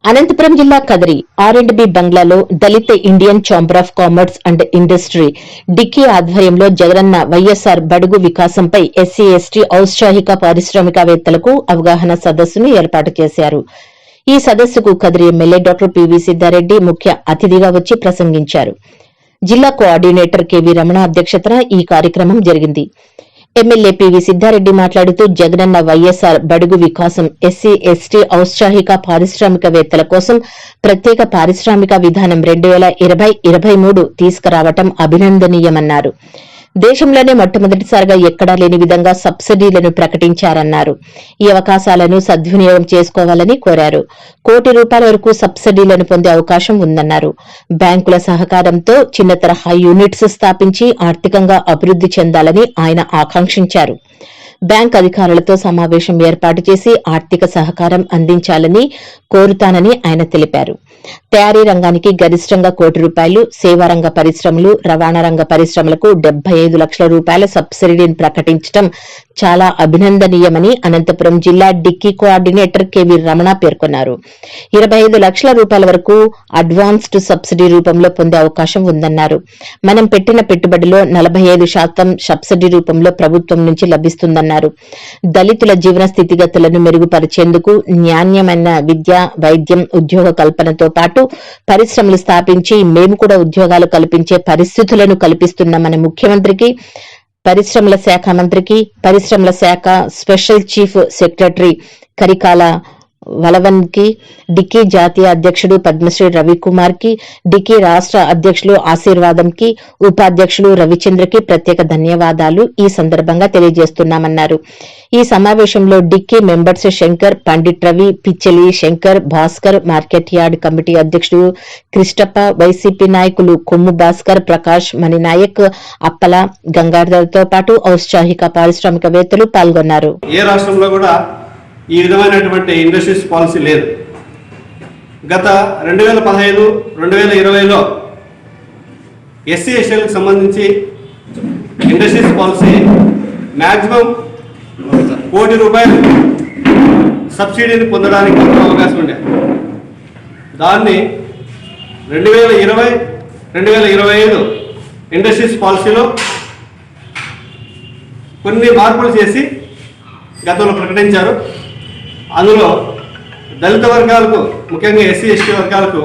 అనంతపురం జిల్లా కదిరి R&B బంగ్లాలో Dalit Indian chamber of commerce and industry DICCI ఆధ్వర్యంలో జగనన్న వైఎస్ఆర్ బడుగు వికాసంపై ఎస్సీ ఎస్టీ ఔత్సాహిక పారిశ్రామికవేత్తలకు అవగాహన సదస్సును ఏర్పాటు చేశారు. ఈ సదస్సుకు Kadiri MLA doctor PV Siddha Reddy ముఖ్య అతిథిగా వచ్చి ప్రసంగించారు. జిల్లా కోఆర్డినేటర్ కెవి రమణ అధ్యక్షతన ఈ కార్యక్రమం జరిగింది. ఎమ్మెల్యే పివి సిద్ధారెడ్డి మాట్లాడుతూ జగనన్న వైఎస్ఆర్ బడుగు వికాసం ఎస్సీ ఎస్టీ ఔత్సాహిక పారిశ్రామికవేత్తల కోసం ప్రత్యేక పారిశ్రామిక విధానం 2020-23 తీసుకురావడం అభినందనీయమన్నారు. దేశంలోనే మొట్టమొదటిసారిగా ఎక్కడా లేని విధంగా సబ్సిడీలను ప్రకటించారన్నారు. ఈ అవకాశాలను సద్వినియోగం చేసుకోవాలని కోరారు. ₹1 కోటి వరకు సబ్సిడీలను పొందే అవకాశం ఉందన్నారు. బ్యాంకుల సహకారంతో చిన్న తరహా యూనిట్స్ స్థాపించి ఆర్థికంగా అభివృద్ది చెందాలని ఆయన ఆకాంక్షించారు. బ్యాంక్ అధికారులతో సమావేశం ఏర్పాటు చేసి ఆర్థిక సహకారం అందించాలని కోరుతానని ఆయన తెలిపారు. తయారీ రంగానికి గరిష్టంగా ₹1 కోటి, సేవారంగ పరిశ్రమలు, రవాణా రంగ పరిశ్రమలకు ₹75 లక్షల సబ్సిడీని ప్రకటించడం చాలా అభినందనీయమని అనంతపురం జిల్లా డిక్కీ కోఆర్డినేటర్ కెవి రమణ పేర్కొన్నారు. ₹25 లక్షల వరకు అడ్వాన్స్డ్ సబ్సిడీ రూపంలో పొందే అవకాశం ఉందన్నారు. మనం పెట్టిన పెట్టుబడిలో 45% సబ్సిడీ రూపంలో ప్రభుత్వం నుంచి లభిస్తుందన్నారు. దళితుల జీవన స్థితిగతులను మెరుగుపరిచేందుకు నాణ్యమైన విద్య, వైద్యం, ఉద్యోగ కల్పనతో పాటు పరిశ్రమలు స్థాపించి మేము కూడా ఉద్యోగాలు కల్పించే పరిస్థితులను కల్పిస్తున్న మన ముఖ్యమంత్రికి, పరిశ్రమల శాఖ మంత్రికి, పరిశ్రమల శాఖ special chief secretary Karikala Valavan కి, డిక్కీ జాతీయ అధ్యక్షుడు పద్మశ్రీ రవికుమార్ కి, డిక్కీ రాష్ట్ర అధ్యక్షులు ఆశీర్వాదం కి, ఉపాధ్యక్షులు రవిచంద్రకి ప్రత్యేక ధన్యవాదాలు ఈ సందర్భంగా తెలియజేస్తున్నామన్నారు. ఈ సమావేశంలో DICCI members Shankar, Pandit Ravi, Pichcheli Shankar, Bhaskar, market yard committee అధ్యక్షుడు కృష్ణప్ప, వైసీపీ నాయకులు కొమ్ము భాస్కర్, ప్రకాష్, మణినాయక్, అప్పల, గంగాధర్తో పాటు ఔత్సాహిక పారిశ్రామికవేత్తలు పాల్గొన్నారు. ఏ రాష్ట్రంలో కూడా ఈ విధమైనటువంటి ఇండస్ట్రీస్ పాలసీ లేదు. గత 2015-2020లో ఎస్సీ ఎస్టీలకు సంబంధించి ఇండస్ట్రీస్ పాలసీ మ్యాక్సిమం ₹1 కోటి సబ్సిడీని పొందడానికి అవకాశం ఉండే. దాన్ని 2020-2025 ఇండస్ట్రీస్ పాలసీలో కొన్ని మార్పులు చేసి గతంలో ప్రకటించారు. అందులో దళిత వర్గాలకు, ముఖ్యంగా ఎస్సీ ఎస్టీ వర్గాలకు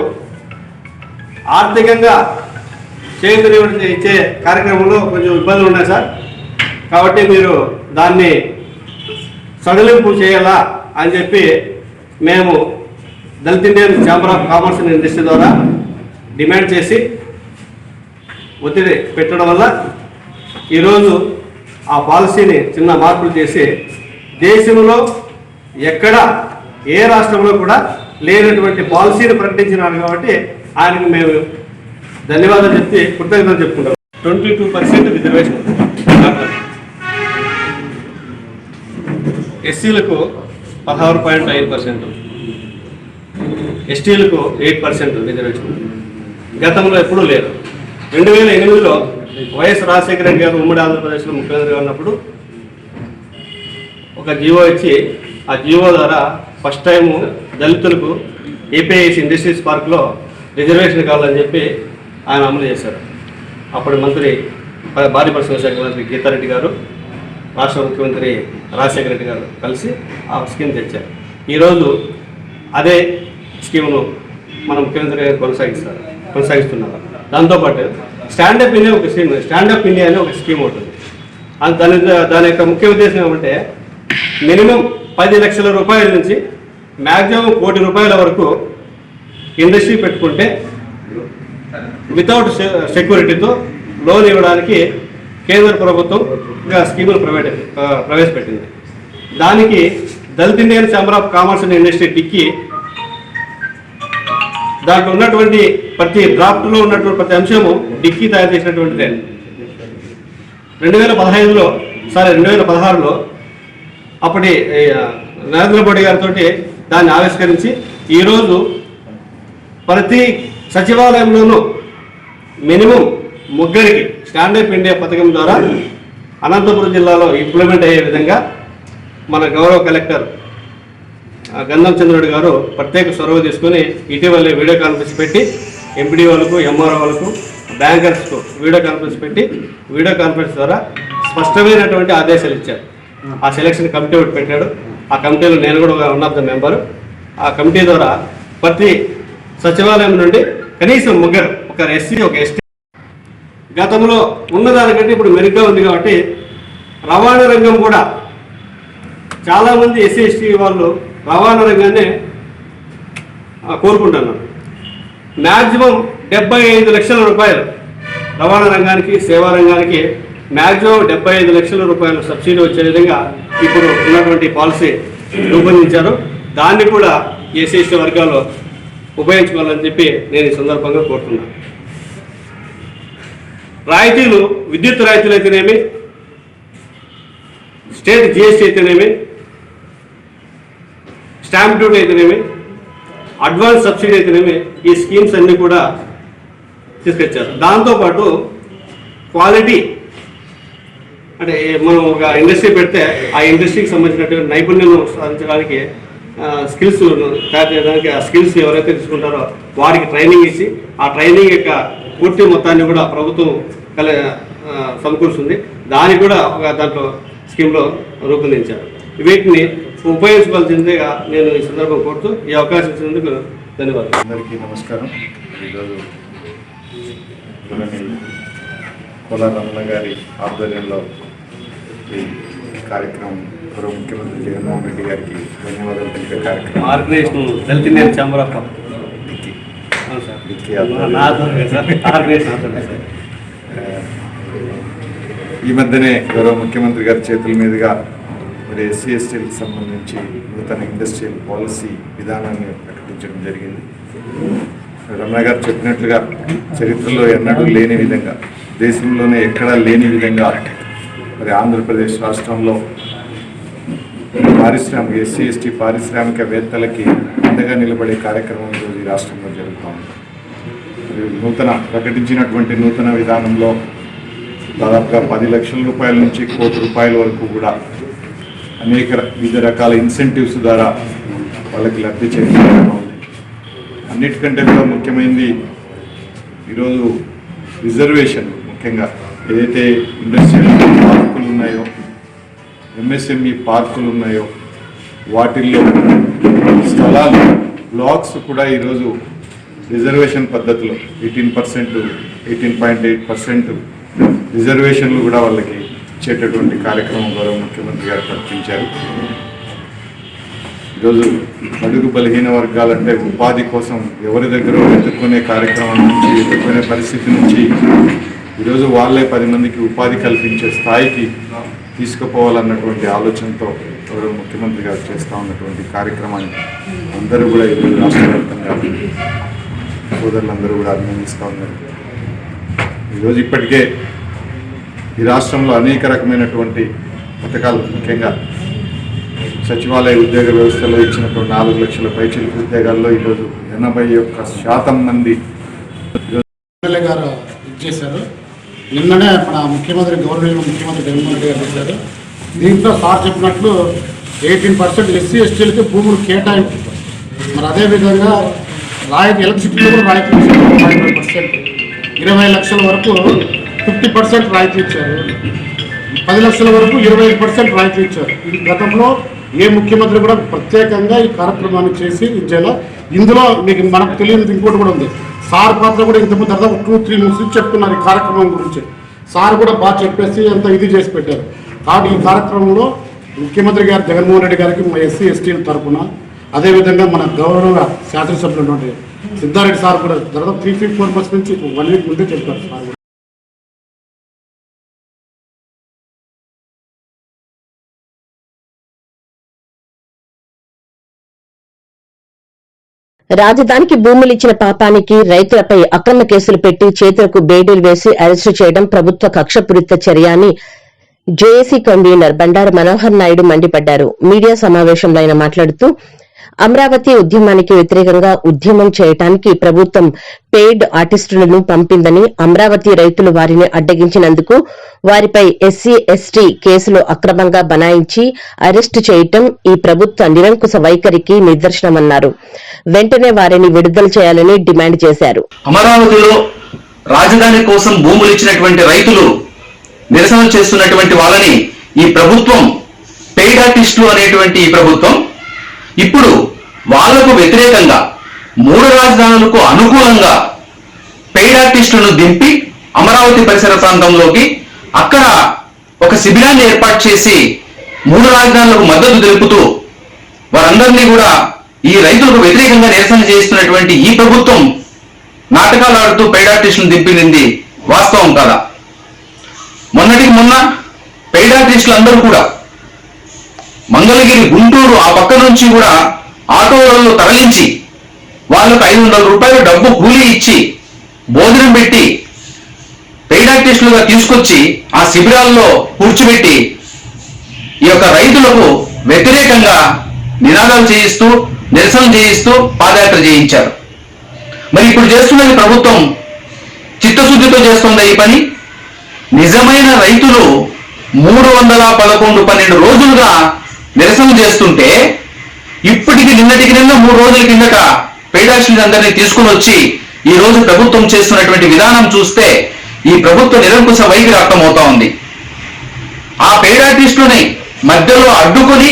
ఆర్థికంగా చేయూతనివ్వడం ఇచ్చే కార్యక్రమంలో కొంచెం ఇబ్బందులు ఉన్నాయి సార్. కాబట్టి మీరు దాన్ని సడలింపు చేయాలా అని చెప్పి మేము Dalit Indian chamber of commerce and industry ద్వారా డిమాండ్ చేసి ఒత్తిడి పెట్టడం వల్ల ఈరోజు ఆ పాలసీని చిన్న మార్పులు చేసి దేశంలో ఎక్కడ ఏ రాష్ట్రంలో కూడా లేనటువంటి పాలసీని ప్రకటించినారు. కాబట్టి ఆయనకు మేము ధన్యవాదాలు చెప్పి కృతజ్ఞతలు చెప్పుకుంటాం. 22% రిజర్వేషన్ ఎస్సీలకు 16.5%, ఎస్టీలకు 8% రిజర్వేషన్. గతంలో ఎప్పుడూ లేదు. 2008లో వైఎస్ రాజశేఖర రెడ్డి గారు ఉమ్మడి ఆంధ్రప్రదేశ్లో ముఖ్యమంత్రిగా ఉన్నప్పుడు ఒక జీవో ఇచ్చి, ఆ జీవో ద్వారా ఫస్ట్ టైం దళితులకు ఏపీఐసి ఇండస్ట్రీస్ పార్క్లో రిజర్వేషన్ కావాలని చెప్పి ఆయన అమలు చేశారు. అప్పుడు మంత్రి భారీ పరిశ్రమల శాఖ మంత్రి గీతారెడ్డి గారు, రాష్ట్ర ముఖ్యమంత్రి రాజశేఖర రెడ్డి గారు కలిసి ఆ స్కీమ్ తెచ్చారు. ఈరోజు అదే స్కీమ్ను మన ముఖ్యమంత్రి గారు కొనసాగిస్తున్నారు. దాంతోపాటు స్టాండప్ ఇండియా ఒక స్కీమ్, స్టాండప్ ఇండియా అనే ఒక స్కీమ్ ఉంటుంది. దాని యొక్క ముఖ్య ఉద్దేశం ఏమంటే మినిమం ₹10 లక్షల నుంచి మ్యాక్సిమం ₹1 కోటి వరకు ఇండస్ట్రీ పెట్టుకుంటే వితౌట్ సెక్యూరిటీతో లోన్ ఇవ్వడానికి కేంద్ర ప్రభుత్వం స్కీములు ప్రవేశపెట్టింది. దానికి Dalit Indian chamber of commerce and industry DICCI దాంట్లో ఉన్నటువంటి ప్రతి డ్రాఫ్ట్లో ఉన్నటువంటి ప్రతి అంశము డిక్కీ తయారు చేసినటువంటిదే. 2016లో అప్పటి నరేంద్ర మోడీ గారితో దాన్ని ఆవిష్కరించి ఈరోజు ప్రతి సచివాలయంలోనూ మినిమం 3 స్టాండప్ ఇండియా పథకం ద్వారా అనంతపురం జిల్లాలో ఇంప్లిమెంట్ అయ్యే విధంగా మన గౌరవ కలెక్టర్ గంధం చంద్రుడు గారు ప్రత్యేక చొరవ తీసుకొని ఇటీవల వీడియో కాన్ఫరెన్స్ పెట్టి ఎంపీడీఓలకు, ఎంఆర్ఓలకు, బ్యాంకర్స్కు వీడియో కాన్ఫరెన్స్ పెట్టి వీడియో కాన్ఫరెన్స్ ద్వారా స్పష్టమైనటువంటి ఆదేశాలు ఇచ్చారు. ఆ సెలక్షన్ కమిటీ ఒకటి పెట్టాడు. ఆ కమిటీలో నేను కూడా వన్ ఆఫ్ ద మెంబరు. ఆ కమిటీ ద్వారా ప్రతి సచివాలయం నుండి కనీసం ముగ్గురు, ఒక ఎస్సీ, ఒక ఎస్టీ, గతంలో ఉన్నదానికంటే ఇప్పుడు మెరుగ్గా ఉంది. కాబట్టి రవాణా రంగం కూడా చాలామంది ఎస్సీ ఎస్టీ వాళ్ళు రవాణా రంగాన్ని కోరుకుంటున్నారు. మ్యాక్సిమం 75 లక్షల రూపాయలు రవాణా రంగానికి, సేవా రంగానికి మ్యాక్సిమం 75 లక్షల రూపాయలు సబ్సిడీ వచ్చే విధంగా ఇప్పుడు ఉన్నటువంటి పాలసీ రూపొందించారు. దాన్ని కూడా ఎస్సీ ఎస్టీ వర్గాలు ఉపయోగించుకోవాలని చెప్పి నేను ఈ సందర్భంగా కోరుతున్నాను. రాయితీలు, విద్యుత్ రాయితీలు అయితేనేమి, స్టేట్ జిఎస్టీ అయితేనేమి, స్టాంప్ డ్యూటీ అయితేనేమి, అడ్వాన్స్ సబ్సిడీ అయితేనేమి, ఈ స్కీమ్స్ అన్నీ కూడా తీసుకొచ్చారు. దాంతోపాటు క్వాలిటీ, అంటే మనం ఒక ఇండస్ట్రీ పెడితే ఆ ఇండస్ట్రీకి సంబంధించినటువంటి నైపుణ్యం సాధించడానికి స్కిల్స్ తయారు చేయడానికి, ఆ స్కిల్స్ ఎవరైతే తీసుకుంటారో వారికి ట్రైనింగ్ ఇచ్చి ఆ ట్రైనింగ్ యొక్క పూర్తి మొత్తాన్ని కూడా ప్రభుత్వం సమకూరుస్తుంది. దానికి కూడా ఒక దాంట్లో స్కీమ్లో రూపొందించారు. వీటిని ఉపయోగించుకోవాల్సిందిగా నేను ఈ సందర్భం కోరుతూ ఈ అవకాశం ఇచ్చినందుకు ధన్యవాదాలు. అందరికీ నమస్కారం. ఈరోజు కోలా రమణ గారి ఆధ్వర్యంలో ఈ కార్యక్రమం గౌరవ ముఖ్యమంత్రి జగన్మోహన్ రెడ్డి గారికి ధన్యవాదాలు తెలిపే కార్యక్రమం organization Dalit Indian chamber of ఈ మధ్యనే గౌరవ ముఖ్యమంత్రి గారి చేతుల మీదుగా మరి ఎస్సీ ఎస్టీలకు సంబంధించి నూతన ఇండస్ట్రియల్ పాలసీ విధానాన్ని ప్రకటించడం జరిగింది. రమణ గారు చెప్పినట్లుగా చరిత్రలో ఎన్నడూ లేని విధంగా, దేశంలోనే ఎక్కడా లేని విధంగా మరి ఆంధ్రప్రదేశ్ రాష్ట్రంలో ఎస్సీ ఎస్టీ పారిశ్రామికవేత్తలకి అండగా నిలబడే కార్యక్రమం ఈరోజు ఈ రాష్ట్రంలో జరుగుతోంది. ప్రకటించినటువంటి నూతన విధానంలో దాదాపుగా 10 లక్షల రూపాయల నుంచి 1 కోటి రూపాయల వరకు కూడా అనేక వివిధ రకాల ఇన్సెంటివ్స్ ద్వారా వాళ్ళకి లబ్ధి చేకూరుతూ ఉంది. అన్నిటికంటే కూడా ముఖ్యమైనది ఈరోజు రిజర్వేషన్. ముఖ్యంగా ఏదైతే ఇండస్ట్రియల్ పార్కులు ఉన్నాయో, ఎంఎస్ఎంఈ పార్కులు ఉన్నాయో, వాటిల్లో స్థలాలు, బ్లాక్స్ కూడా ఈరోజు రిజర్వేషన్ పద్ధతిలో 18.8% రిజర్వేషన్లు కూడా వాళ్ళకి ఇచ్చేటటువంటి కార్యక్రమం గౌరవ ముఖ్యమంత్రి గారు ప్రకటించారు. ఈరోజు బడుగు బలహీన వర్గాలంటే ఉపాధి కోసం ఎవరి దగ్గర వెతుక్కునే కార్యక్రమం నుంచి, వెతుక్కునే పరిస్థితి నుంచి ఈరోజు వాళ్ళే 10 మందికి ఉపాధి కల్పించే స్థాయికి తీసుకుపోవాలన్నటువంటి ఆలోచనతో గౌరవ ముఖ్యమంత్రి గారు చేస్తూ ఉన్నటువంటి కార్యక్రమాన్ని అందరూ కూడా ఈరోజు రాష్ట్ర వ్యాప్తంగా సోదరులందరూ కూడా అభినందిస్తూ ఉన్నారు. ఈరోజు ఇప్పటికే ఈ రాష్ట్రంలో అనేక రకమైనటువంటి పథకాలు, ముఖ్యంగా సచివాలయ ఉద్యోగ వ్యవస్థలో ఇచ్చినటువంటి 4 లక్షల పైచిలకు ఉద్యోగాల్లో ఈరోజు 81% మంది ఎమ్మెల్యే గారు ఇచ్చేశారు. నిన్ననే మన గవర్నర్ ముఖ్యమంత్రి జగన్మోహన్ రెడ్డి గారు చేశారు. దీంట్లో సార్ చెప్పినట్లు 18% ఎస్సీ ఎస్టీలకి భూములు కేటాయింపు. మరి అదేవిధంగా ఎలక్ట్రిసిటీలో కూడా రాయితీ ఇచ్చారు. 5% 20 లక్షల వరకు 50% రాయితీ ఇచ్చారు. 10 లక్షల వరకు 25% రాయితీ ఇచ్చారు. ఇది గతంలో ఏ ముఖ్యమంత్రి కూడా ప్రత్యేకంగా ఈ కార్యక్రమాన్ని చేసి ఇచ్చేలా. ఇందులో మనకు తెలియనిది ఇంకోటి కూడా ఉంది. సార్ పాత్ర కూడా ఇంతకుముందు దాదాపు 2-3 నుంచి చెప్తున్నారు ఈ కార్యక్రమం గురించి. సార్ కూడా బాగా చెప్పేసి అంత ఇది చేసి పెట్టారు. కాబట్టి ఈ కార్యక్రమంలో ముఖ్యమంత్రి గారు జగన్మోహన్ రెడ్డి గారికి మా ఎస్సీ ఎస్టీల తరఫున, అదేవిధంగా మన గౌరవ శాసనసభ్యులు ఉన్నటువంటి సిద్ధారెడ్డి సార్ కూడా దాదాపు 3-4 months నుంచి 1 week ముందే చెప్పారు. సార్ రాజధానికి భూములిచ్చిన పాపానికి రైతులపై అక్రమ కేసులు పెట్టి చేతులకు బేడీలు వేసి అరెస్టు చేయడం ప్రభుత్వ కక్షపూరిత చర్య అని జేఏసీ కన్వీనర్ బండారు మనోహర్ నాయుడు మండిపడ్డారు. మీడియా సమావేశంలో ఆయన మాట్లాడుతూ అమరావతి ఉద్యమానికి వ్యతిరేకంగా ఉద్యమం చేయడానికి ప్రభుత్వం పెయిడ్ ఆర్టిస్టులను పంపిందని, అమరావతి రైతులు వారిని అడ్డగించినందుకు వారిపై ఎస్సీ ఎస్టీ కేసులు అక్రమంగా బనాయించి అరెస్టు చేయటం ఈ ప్రభుత్వ నిరంకుశ వైఖరికి నిదర్శనమన్నారు. వెంటనే వారిని విడుదల చేయాలని డిమాండ్ చేశారు. అమరావతిలో రాజధాని కోసం భూములు ఇచ్చినటువంటి రైతులు నిరసన చేస్తున్నటువంటి వాళ్ళని ఈ ప్రభుత్వం పెయిడ్ ఆర్టిస్టులు అనేటువంటి ఈ ప్రభుత్వం ఇప్పుడు వాళ్లకు వ్యతిరేకంగా 3 రాజధానులకు అనుకూలంగా పెయిడ్ ఆర్టిస్టులను దింపి అమరావతి పరిసర ప్రాంతంలోకి అక్కడ ఒక శిబిరాన్ని ఏర్పాటు చేసి 3 రాజధానులకు మద్దతు తెలుపుతూ వారందరినీ కూడా ఈ రైతులకు వ్యతిరేకంగా నిరసన చేస్తున్నటువంటి ఈ ప్రభుత్వం నాటకాలు ఆడుతూ పెయిడ్ ఆర్టిస్టులను దింపింది వాస్తవం కాదా? మొన్నటికి మొన్న పెయిడ్ ఆర్టిస్టులు అందరూ కూడా మంగళగిరి, గుంటూరు ఆ పక్క నుంచి కూడా ఆటోలలో తరలించి వాళ్ళకు 500 రూపాయలు డబ్బు కూలీ ఇచ్చి భోజనం పెట్టి పెయిడ్ ఆర్టిస్టులుగా తీసుకొచ్చి ఆ శిబిరాల్లో కూర్చోబెట్టి ఈ యొక్క రైతులకు వ్యతిరేకంగా నినాదాలు చేయిస్తూ నిరసన చేయిస్తూ పాదయాత్ర చేయించారు. మరి ఇప్పుడు చేస్తున్నది ప్రభుత్వం చిత్తశుద్ధితో చేస్తుందా ఈ పని? నిజమైన రైతులు 311-12 రోజులుగా నిరసన చేస్తుంటే ఇప్పటికి నిన్న 3 రోజుల కిందట పెయిడ్ ఆర్టిస్టులందరినీ తీసుకుని వచ్చి ఈ రోజు ప్రభుత్వం చేస్తున్నటువంటి విధానం చూస్తే ఈ ప్రభుత్వ నిరంకుశ వైఖరి అర్థమవుతా ఉంది. ఆ పెయిడ్ ఆర్టిస్టులని మధ్యలో అడ్డుకొని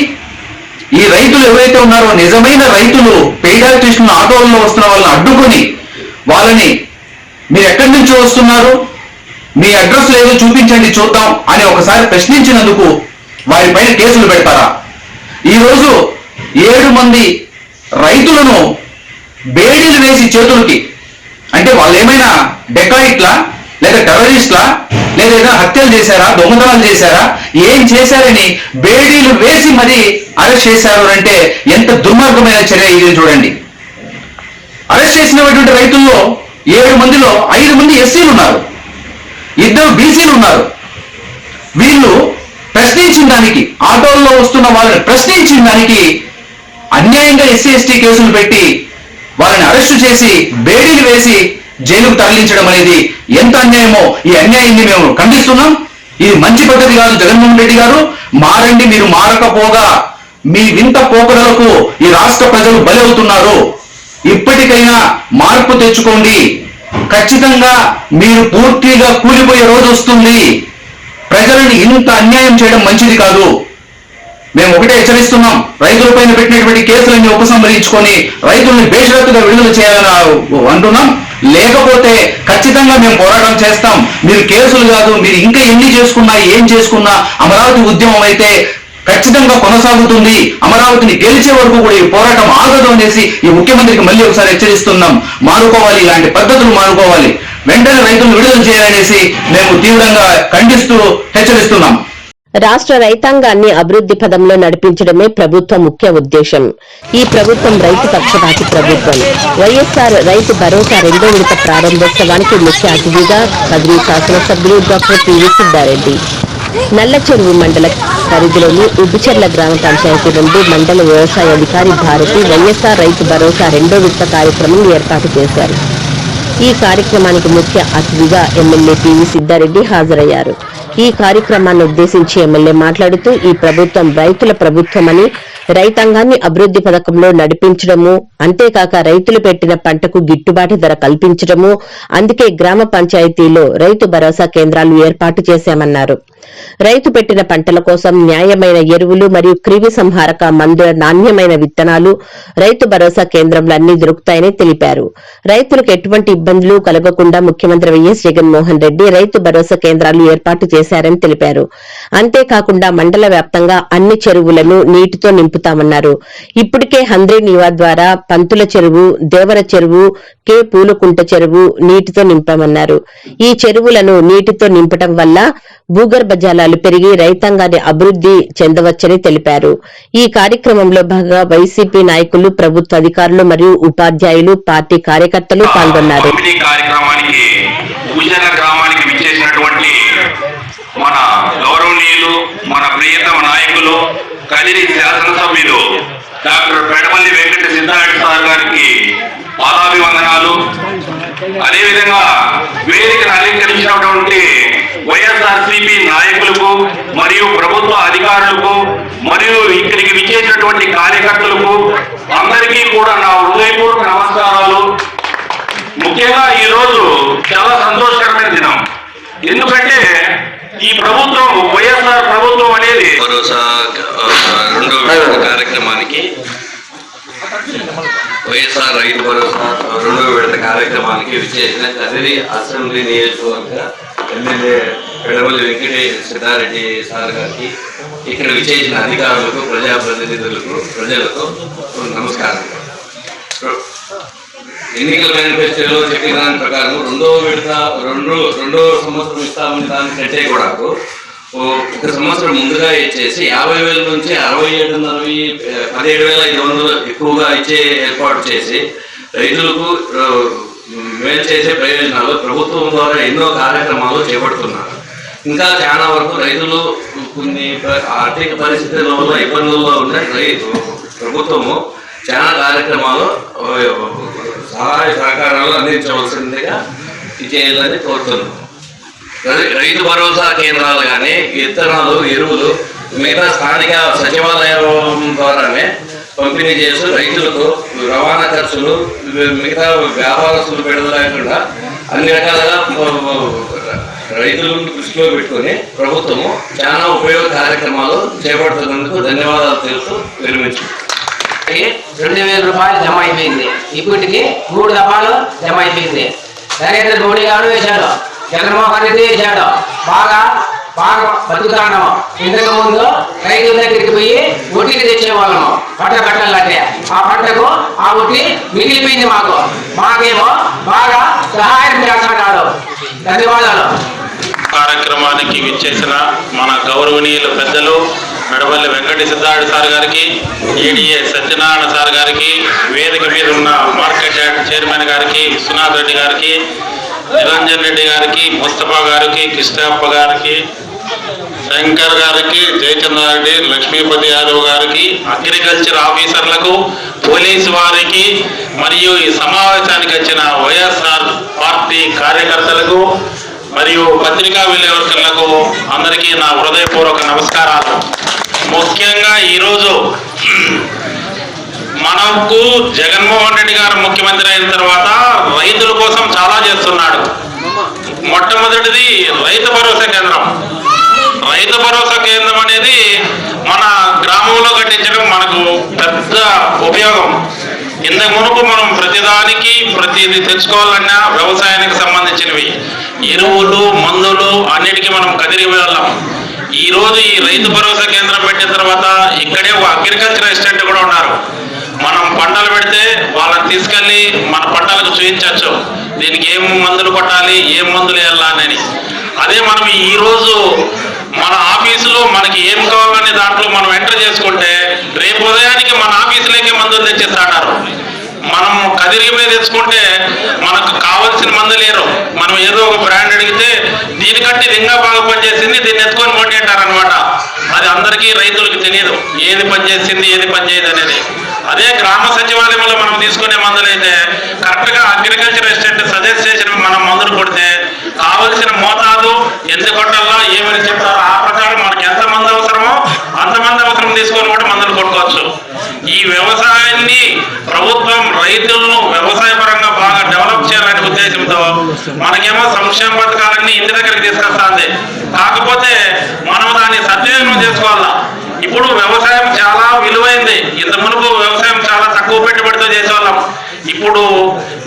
ఈ రైతులు ఎవరైతే ఉన్నారో నిజమైన రైతులు పెయిడ్ ఆర్టిస్టులను ఆటోల్లో వస్తున్న వాళ్ళని అడ్డుకొని వాళ్ళని మీరు ఎక్కడి నుంచి వస్తున్నారు, మీ అడ్రస్ లేదో చూపించండి చూద్దాం అని ఒకసారి ప్రశ్నించినందుకు వారిపైన కేసులు పెడతారా? ఈరోజు 7 మంది రైతులను బేడీలు వేసి చేతులకి, అంటే వాళ్ళు ఏమైనా డెకాయిట్లా లేదా టెర్రరిస్ట్లా లేదా ఏదైనా హత్యలు చేశారా, దొంగతనాలు చేశారా, ఏం చేశారని బేడీలు వేసి మరి అరెస్ట్ చేశారు అంటే ఎంత దుర్మార్గమైన చర్య ఇది చూడండి. అరెస్ట్ చేసినటువంటి రైతుల్లో 7 మందిలో 5 మంది ఎస్సీలు ఉన్నారు, 2 బీసీలు ఉన్నారు. వీళ్ళు ప్రశ్నించిన దానికి, ఆటోల్లో వస్తున్న వాళ్ళని ప్రశ్నించిన దానికి అన్యాయంగా ఎస్సీ ఎస్టీ కేసులు పెట్టి వాళ్ళని అరెస్టు చేసి బేడీలు వేసి జైలుకు తరలించడం అనేది ఎంత అన్యాయమో ఈ అన్యాయాన్ని మేము ఖండిస్తున్నాం. ఇది మంచి పద్ధతి కాదు. జగన్మోహన్ రెడ్డి గారు మారండి, మీరు మారకపోగా మీ వింత పోకడలకు ఈ రాష్ట్ర ప్రజలు బలి అవుతున్నారు. ఇప్పటికైనా మార్పు తెచ్చుకోండి. ఖచ్చితంగా మీరు పూర్తిగా కూలిపోయే రోజు వస్తుంది. ప్రజలను ఇంత అన్యాయం చేయడం మంచిది కాదు. మేము ఒకటే హెచ్చరిస్తున్నాం, రైతులపైన పెట్టినటువంటి కేసులన్నీ ఉపసంహరించుకొని రైతుల్ని బేషరతుగా విడుదల చేయాలని అంటున్నాం. లేకపోతే ఖచ్చితంగా మేము పోరాటం చేస్తాం. మీరు కేసులు కాదు, మీరు ఇంకా ఎన్ని చేసుకున్నా ఏం చేసుకున్నా అమరావతి ఉద్యమం అయితే ఖచ్చితంగా కొనసాగుతుంది. అమరావతిని గెలిచే వరకు కూడా ఈ పోరాటం ఆగదు అనేసి ఈ ముఖ్యమంత్రికి మళ్ళీ ఒకసారి హెచ్చరిస్తున్నాం. మానుకోవాలి, ఇలాంటి పద్ధతులు మానుకోవాలి. వెంటనే రైతులను విడుదల చేయాలనేసి మేము తీవ్రంగా ఖండిస్తూ హెచ్చరిస్తున్నాం. రాష్ట్ర రైతాంగాన్ని అభివృద్ది పదంలో నడిపించడమే ప్రభుత్వ ముఖ్య ఉద్దేశం. ఈ ప్రభుత్వం రైతు పక్షపాతి ప్రభుత్వం. వైఎస్ఆర్ రైతు భరోసా 2వ విడత ప్రారంభోత్సవానికి ముఖ్య అతిథిగా కదిరి శాసనసభ్యులు డాక్టర్ పివి సిద్ధారెడ్డి నల్లచెరువు మండల పరిధిలోని ఉబ్బిచెర్ల గ్రామ పంచాయతీ నుండి మండల వ్యవసాయ అధికారి భారతి వైఎస్ఆర్ రైతు భరోసా 2వ విడత కార్యక్రమం ఏర్పాటు చేశారు. ఈ కార్యక్రమానికి ముఖ్య అతిథిగా ఎమ్మెల్యే పివి సిద్ధారెడ్డి హాజరయ్యారు. ఈ కార్యక్రమాన్ని ఉద్దేశించి ఎమ్మెల్యే మాట్లాడుతూ ఈ ప్రభుత్వం రైతుల ప్రభుత్వమని, రైతాంగాన్ని అభివృద్ది పథకంలో నడిపించడము, అంతేకాక రైతులు పెట్టిన పంటకు గిట్టుబాటు ధర కల్పించడము, అందుకే గ్రామ పంచాయతీలో రైతు భరోసా కేంద్రాలు ఏర్పాటు చేశామన్నారు. రైతు పెట్టిన పంటల కోసం న్యాయమైన ఎరువులు మరియు క్రిమి సంహారక మందుల నాణ్యమైన విత్తనాలు రైతు భరోసా కేంద్రంలో అన్ని దొరుకుతాయని తెలిపారు. రైతులకు ఎటువంటి ఇబ్బందులు కలగకుండా ముఖ్యమంత్రి వైఎస్ జగన్మోహన్ రెడ్డి రైతు భరోసా కేంద్రాలు ఏర్పాటు చేశారని తెలిపారు. అంతేకాకుండా మండల వ్యాప్తంగా అన్ని చెరువులను నీటితో నింపుతామన్నారు. ఇప్పటికే హంద్రీ నీవా ద్వారా పంతుల చెరువు, దేవర చెరువు, కే పూలకుంట చెరువు నీటితో నింపామన్నారు. ఈ చెరువులను నీటితో నింపడం వల్ల భూగర్భ జలాలు పెరిగి రైతాంగాన్ని అభివృద్ది చెందవచ్చని తెలిపారు. ఈ కార్యక్రమంలో భాగంగా వైసీపీ నాయకులు, ప్రభుత్వ అధికారులు మరియు ఉపాధ్యాయులు, పార్టీ కార్యకర్తలు పాల్గొన్నారు. మన గౌరవనీయులు, మన ప్రియతమ నాయకులు, కదిరి శాసనసభ్యులు డాక్టర్ పెడమల్లి వెంకట అదేవిధంగా వేదికను అలంకరించినటువంటి వైఎస్ఆర్సీపీ నాయకులకు మరియు ప్రభుత్వ అధికారులకు మరియు ఇక్కడికి విచ్చేసినటువంటి కార్యకర్తలకు అందరికీ కూడా నా హృదయపూర్వక నమస్కారాలు. ముఖ్యంగా ఈరోజు చాలా సంతోషకరమైన దినం. ఎందుకంటే ఈ ప్రభుత్వం వైఎస్ఆర్ ప్రభుత్వం అనేది భరోసా రెండో విడత కార్యక్రమానికి వైఎస్ఆర్ రైతు భరోసా రెండో విడత కార్యక్రమానికి విచ్చేసిన కదిరి అసెంబ్లీ నియోజకవర్గ ఎమ్మెల్యే పెడవల్లి వెంకటేష్ సిద్ధారెడ్డి సార్ గారికి, ఇక్కడ విచ్చేసిన అధికారులకు, ప్రజాప్రతినిధులకు, ప్రజలకు నమస్కారం. ఎన్నికల మేనిఫెస్టోలో చెప్పిన దాని ప్రకారం రెండో సంవత్సరం ఇస్తామని దానికంటే కూడా ఒక సంవత్సరం ముందుగా ఇచ్చేసి 50,000 నుంచి 17,500 ఎక్కువగా ఇచ్చే ఏర్పాటు చేసి రైతులకు మేలు చేసే ప్రయోజనాలు ప్రభుత్వం ద్వారా ఎన్నో కార్యక్రమాలు చేపడుతున్నారు. ఇంకా చాలా వరకు రైతులు కొన్ని ఆర్థిక పరిస్థితుల వల్ల ఇబ్బందుల్లో ఉన్న ప్రభుత్వము చాలా కార్యక్రమాలు సహాయ సహకారాలు అందించవలసిందిగా చేయాలని కోరుతున్నాం. రైతు భరోసా కేంద్రాలు కానీ విత్తనాలు, ఎరువులు మిగతా స్థానిక సచివాలయం ద్వారానే పంపిణీ చేస్తూ రైతులకు రవాణా ఖర్చులు, మిగతా వ్యాపారస్తులు పెడలేకుండా అన్ని రకాలుగా రైతులను దృష్టిలో పెట్టుకొని ప్రభుత్వము చాలా ఉపయోగ కార్యక్రమాలు చేపడుతున్నందుకు ధన్యవాదాలు తెలుపుతూ విరమించు. 2,000 రూపాయలు జమ అయిపోయింది. ఇప్పటికి 3 దఫాలు జమ అయిపోయింది. నరేంద్ర మోడీ గారు వేశాడు, జగన్మోహన్ రెడ్డి వేశాడు. బాగా బతుకుతాము. ఇంతకు ముందు రైతుల దగ్గరికి పోయి ఒట్టికి తెచ్చేవాళ్ళము పంట పెట్టాలంటే. ఆ పంటకు ఆ ఒట్టి మిగిలిపోయింది. మాకేమో బాగా సహాయం చేస్తున్నాడు. ధన్యవాదాలు. కార్యక్రమానికి విచ్చేసిన మన గౌరవనీయులు పెద్దలు మెడవల్లి వెంకట సిద్ధారెడ్డి సార్ గారికి, ఏడీఏ సత్యనారాయణ సార్ గారికి, వేదిక మీద ఉన్న మార్కెట్ యార్డ్ చైర్మన్ గారికి, విశ్వనాథ్ రెడ్డి గారికి, నిరంజన్ రెడ్డి గారికి, ముస్తఫా గారికి, కృష్ణప్ప గారికి, శంకర్ గారికి, జయచంద్రారెడ్డి, లక్ష్మీపతి యాదవ్ గారికి, అగ్రికల్చర్ ఆఫీసర్లకు, పోలీసు వారికి మరియు ఈ సమావేశానికి వచ్చిన వైఎస్ఆర్ పార్టీ కార్యకర్తలకు మరియు పత్రికా విలేకరులకు అందరికీ నా హృదయపూర్వక నమస్కారాలు. ముఖ్యంగా ఈరోజు మనకు జగన్మోహన్ రెడ్డి గారు ముఖ్యమంత్రి అయిన తర్వాత రైతుల కోసం చాలా చేస్తున్నాడు. మొట్టమొదటిది రైతు భరోసా కేంద్రం. రైతు భరోసా కేంద్రం అనేది మన గ్రామంలో కట్టించడం మనకు పెద్ద ఉపయోగం. ఇంతకు మునుపు మనం ప్రతిదీ తెచ్చుకోవాలన్నా వ్యవసాయానికి సంబంధించినవి ఎరువులు, మందులు అన్నిటికీ మనం కదిరి వెళ్ళాం. ఈ రోజు ఈ రైతు భరోసా కేంద్రం పెట్టిన తర్వాత ఇక్కడే ఒక అగ్రికల్చర్ అసిస్టెంట్ కూడా ఉన్నారు. మనం పంటలు పెడితే వాళ్ళని తీసుకెళ్ళి మన పంటలకు చూపించవచ్చు, దీనికి ఏం మందులు కొట్టాలి, ఏం మందులు వేయాలని. అదే మనం ఈ రోజు మన ఆఫీసులో మనకి ఏం కావాలనే దాంట్లో మనం ఎంటర్ చేసుకుంటే రేపు ఉదయానికి మన ఆఫీసులోకి మందులు తెచ్చిస్తాడారు. మనం కదిరి మీద తెచ్చుకుంటే మనకు కావాల్సిన మందు లేరు. మనం ఏదో ఒక బ్రాండ్ అడిగితే దీనికంటే ఇది ఇంకా బాగా పనిచేసింది, దీన్ని ఎత్తుకొని కొండి అంటారనమాట. అది అందరికీ రైతులకు తెలియదు ఏది పనిచేసింది, ఏది పనిచేయదు అనేది. అదే గ్రామ సచివాలయంలో మనం తీసుకునే మందులు అయితే కరెక్ట్గా అగ్రికల్చర్ అసిస్టెంట్ సజెస్ట్ చేసిన మనం మందులు కొడితే కావలసిన మోతాదు ఎంత కొట్టాలో ఏమని చెప్తారో ఆ ప్రకారం మనకి ఎంత మంది అవసరమో అంతమంది అవసరం తీసుకొని కూడా మందులు కొట్టుకోవచ్చు. ఈ వ్యవసాయాన్ని ప్రభుత్వం రైతులను వ్యవసాయ పరంగా బాగా డెవలప్ చేయాలనే ఉద్దేశంతో మనకేమో సంక్షేమ పథకాలన్నీ ఇంటి దగ్గరికి తీసుకొస్తుంది. కాకపోతే మనం దాన్ని సద్వినియోగం చేసుకోవాలా. ఇప్పుడు వ్యవసాయం చాలా విలువైంది. ఇంత మునుపు వ్యవసాయం చాలా తక్కువ పెట్టుబడితో చేసేవాళ్ళం. ఇప్పుడు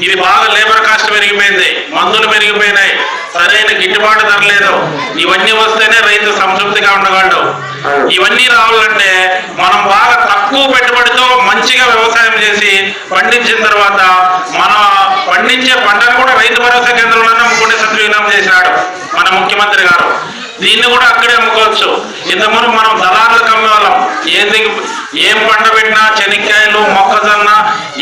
ఇది బాగా లేబర్ కాస్ట్ పెరిగిపోయింది, మందులు పెరిగిపోయినాయి, సరైన గిట్టుబాటు ధర లేదు. ఇవన్నీ వస్తేనే రైతు సంతృప్తిగా ఉండగలడు. ఇవన్నీ రావాలంటే మనం బాగా తక్కువ పెట్టుబడితో మంచిగా వ్యవసాయం చేసి పండించిన తర్వాత మన పండించే పంటను కూడా రైతు భరోసా కేంద్రంలోనే అమ్ముకునే సద్వినియోగం చేసినాడు మన ముఖ్యమంత్రి గారు. దీన్ని కూడా అక్కడే అమ్ముకోవచ్చు. ఇంతకుముందు మనం దళారులకు అమ్మేవాళ్ళం. ఏం పంట పెట్టినా, చెనిక్కాయలు, మొక్కజొన్న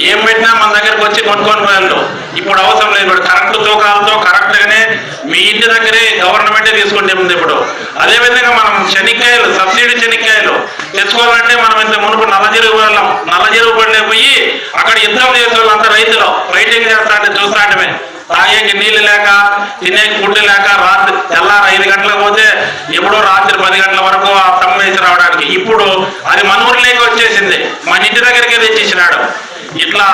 ఏం పెట్టినా మన దగ్గరకు వచ్చి కొనుక్కొని పోయాళ్ళు. ఇప్పుడు అవసరం లేదు. ఇప్పుడు కరెక్ట్ తూకాలతో కరెక్ట్గానే మీ ఇంటి దగ్గరే గవర్నమెంటే తీసుకుంటుంది ఇప్పుడు. అదేవిధంగా మనం చెనిక్కాయలు, సబ్సిడీ చెనిక్కాయలు తెచ్చుకోవాలంటే మనం ఇంత మునుపు నల్లజెరువు వెళ్ళాం. నల్లజెరువు పడిలే పోయి అక్కడ యుద్ధం చేసే వాళ్ళంతా రైతులు ఫైటింగ్ చేస్తా అంటే చూస్తాంటే తాగేకి నీళ్లు లేక, తినేకి ఫుడ్ లేక రాత్రి తెల్లారు 5 గంటలకు పోతే ఎప్పుడో రాత్రి 10 గంటల వరకు ఆ తమ్ము వేసి రావడానికి. ఇప్పుడు అది మన ఊరిలోకి వచ్చేసింది, మన ఇంటి దగ్గరికే తెచ్చిచ్చినాడు. ఇట్లా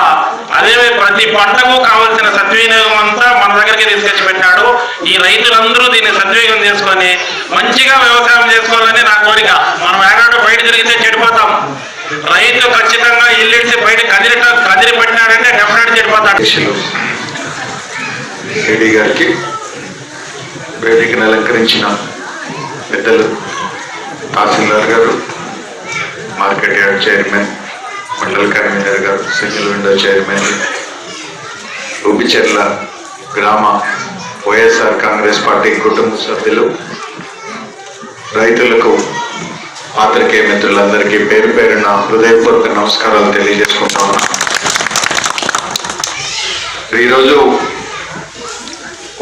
అదే ప్రతి పంటకు కావాల్సిన సద్వినియోగం అంతా మన దగ్గరికి తీసుకొచ్చి పెట్టాడు. ఈ రైతులందరూ దీన్ని సద్వినియోగం చేసుకొని మంచిగా వ్యవసాయం చేసుకోవాలని నా కోరిక. మనం ఏనాడు బయట తిరిగితే చెడిపోతాం. రైతు ఖచ్చితంగా ఇల్లిడిచి బయట కదిరి పెట్టినాడంటే డెఫినెట్ చెడిపోతాడు. ఏడీ గారికి, వేదికను అలంకరించిన పెద్దలు తహసీల్దార్ గారు, మార్కెట్ యార్డ్ చైర్మన్, మండల కన్వీనర్ గారు, సింగిల్ విండో చైర్మన్, రూపిచెర్ల గ్రామ వైఎస్ఆర్ కాంగ్రెస్ పార్టీ కుటుంబ సభ్యులు, రైతులకు, పాత్రికేయ మిత్రులందరికీ పేరు పేరున హృదయపూర్వక నమస్కారాలు తెలియజేసుకుంటా ఉన్నా. ఈరోజు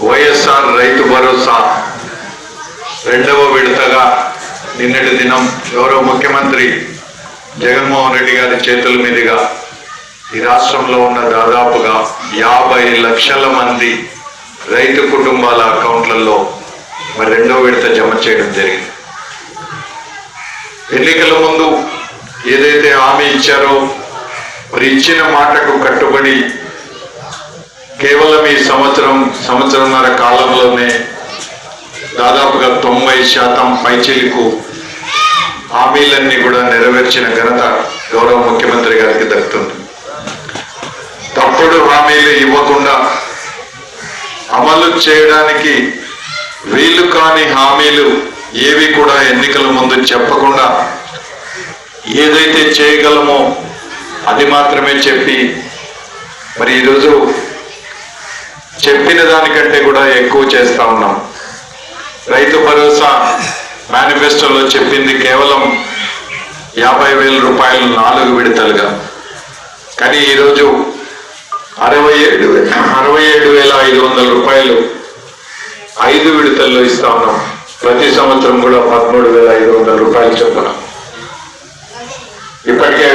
వైఎస్ఆర్ రైతు భరోసా 2వ విడతగా నిన్నటి దినం గౌరవ ముఖ్యమంత్రి జగన్మోహన్ రెడ్డి గారి చేతుల మీదుగా ఈ రాష్ట్రంలో ఉన్న దాదాపుగా 50 లక్షల మంది రైతు కుటుంబాల అకౌంట్లలో మరి 2వ విడత జమ చేయడం జరిగింది. ఎన్నికల ముందు ఏదైతే హామీ ఇచ్చారో మరి ఇచ్చిన మాటకు కట్టుబడి కేవలం ఈ సంవత్సరంన్నర కాలంలోనే దాదాపుగా 90% పైచిలుకు హామీలన్నీ కూడా నెరవేర్చిన ఘనత గౌరవ ముఖ్యమంత్రి గారికి దక్కుతుంది. తప్పుడు హామీలు ఇవ్వకుండా అమలు చేయడానికి వీలు కాని హామీలు ఏవి కూడా ఎన్నికల ముందు చెప్పకుండా ఏదైతే చేయగలమో అది మాత్రమే చెప్పి మరి ఈరోజు చెప్పిన దానికంటే కూడా ఎక్కువ చేస్తా ఉన్నాం. రైతు భరోసా మేనిఫెస్టోలో చెప్పింది కేవలం 50,000 రూపాయలు 4 విడతలుగా, కానీ ఈరోజు 67,500 రూపాయలు 5 విడతల్లో ఇస్తా ఉన్నాం. ప్రతి సంవత్సరం కూడా 13,500 రూపాయలు చొప్పున. ఇప్పటికే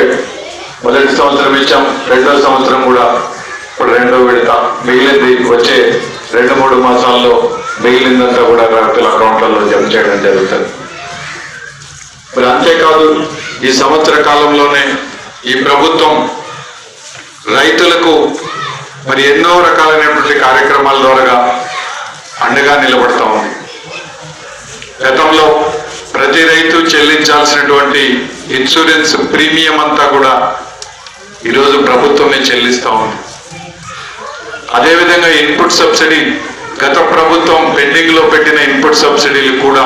మొదటి సంవత్సరం ఇచ్చాం, 2వ సంవత్సరం కూడా ఇప్పుడు 2వ విడత మిగిలింది. వచ్చే 2-3 మాసాల్లో మిగిలిందంతా కూడా రైతుల అకౌంట్లలో జమ చేయడం జరుగుతుంది. మరి అంతేకాదు ఈ సంవత్సర కాలంలోనే ఈ ప్రభుత్వం రైతులకు మరి ఎన్నో రకాలైనటువంటి కార్యక్రమాల ద్వారా అండగా నిలబడతా ఉంది. గతంలో ప్రతి రైతు చెల్లించాల్సినటువంటి ఇన్సూరెన్స్ ప్రీమియం అంతా కూడా ఈరోజు ప్రభుత్వమే చెల్లిస్తా ఉంది. అదేవిధంగా ఇన్పుట్ సబ్సిడీ, గత ప్రభుత్వం పెండింగ్ లో పెట్టిన ఇన్పుట్ సబ్సిడీలు కూడా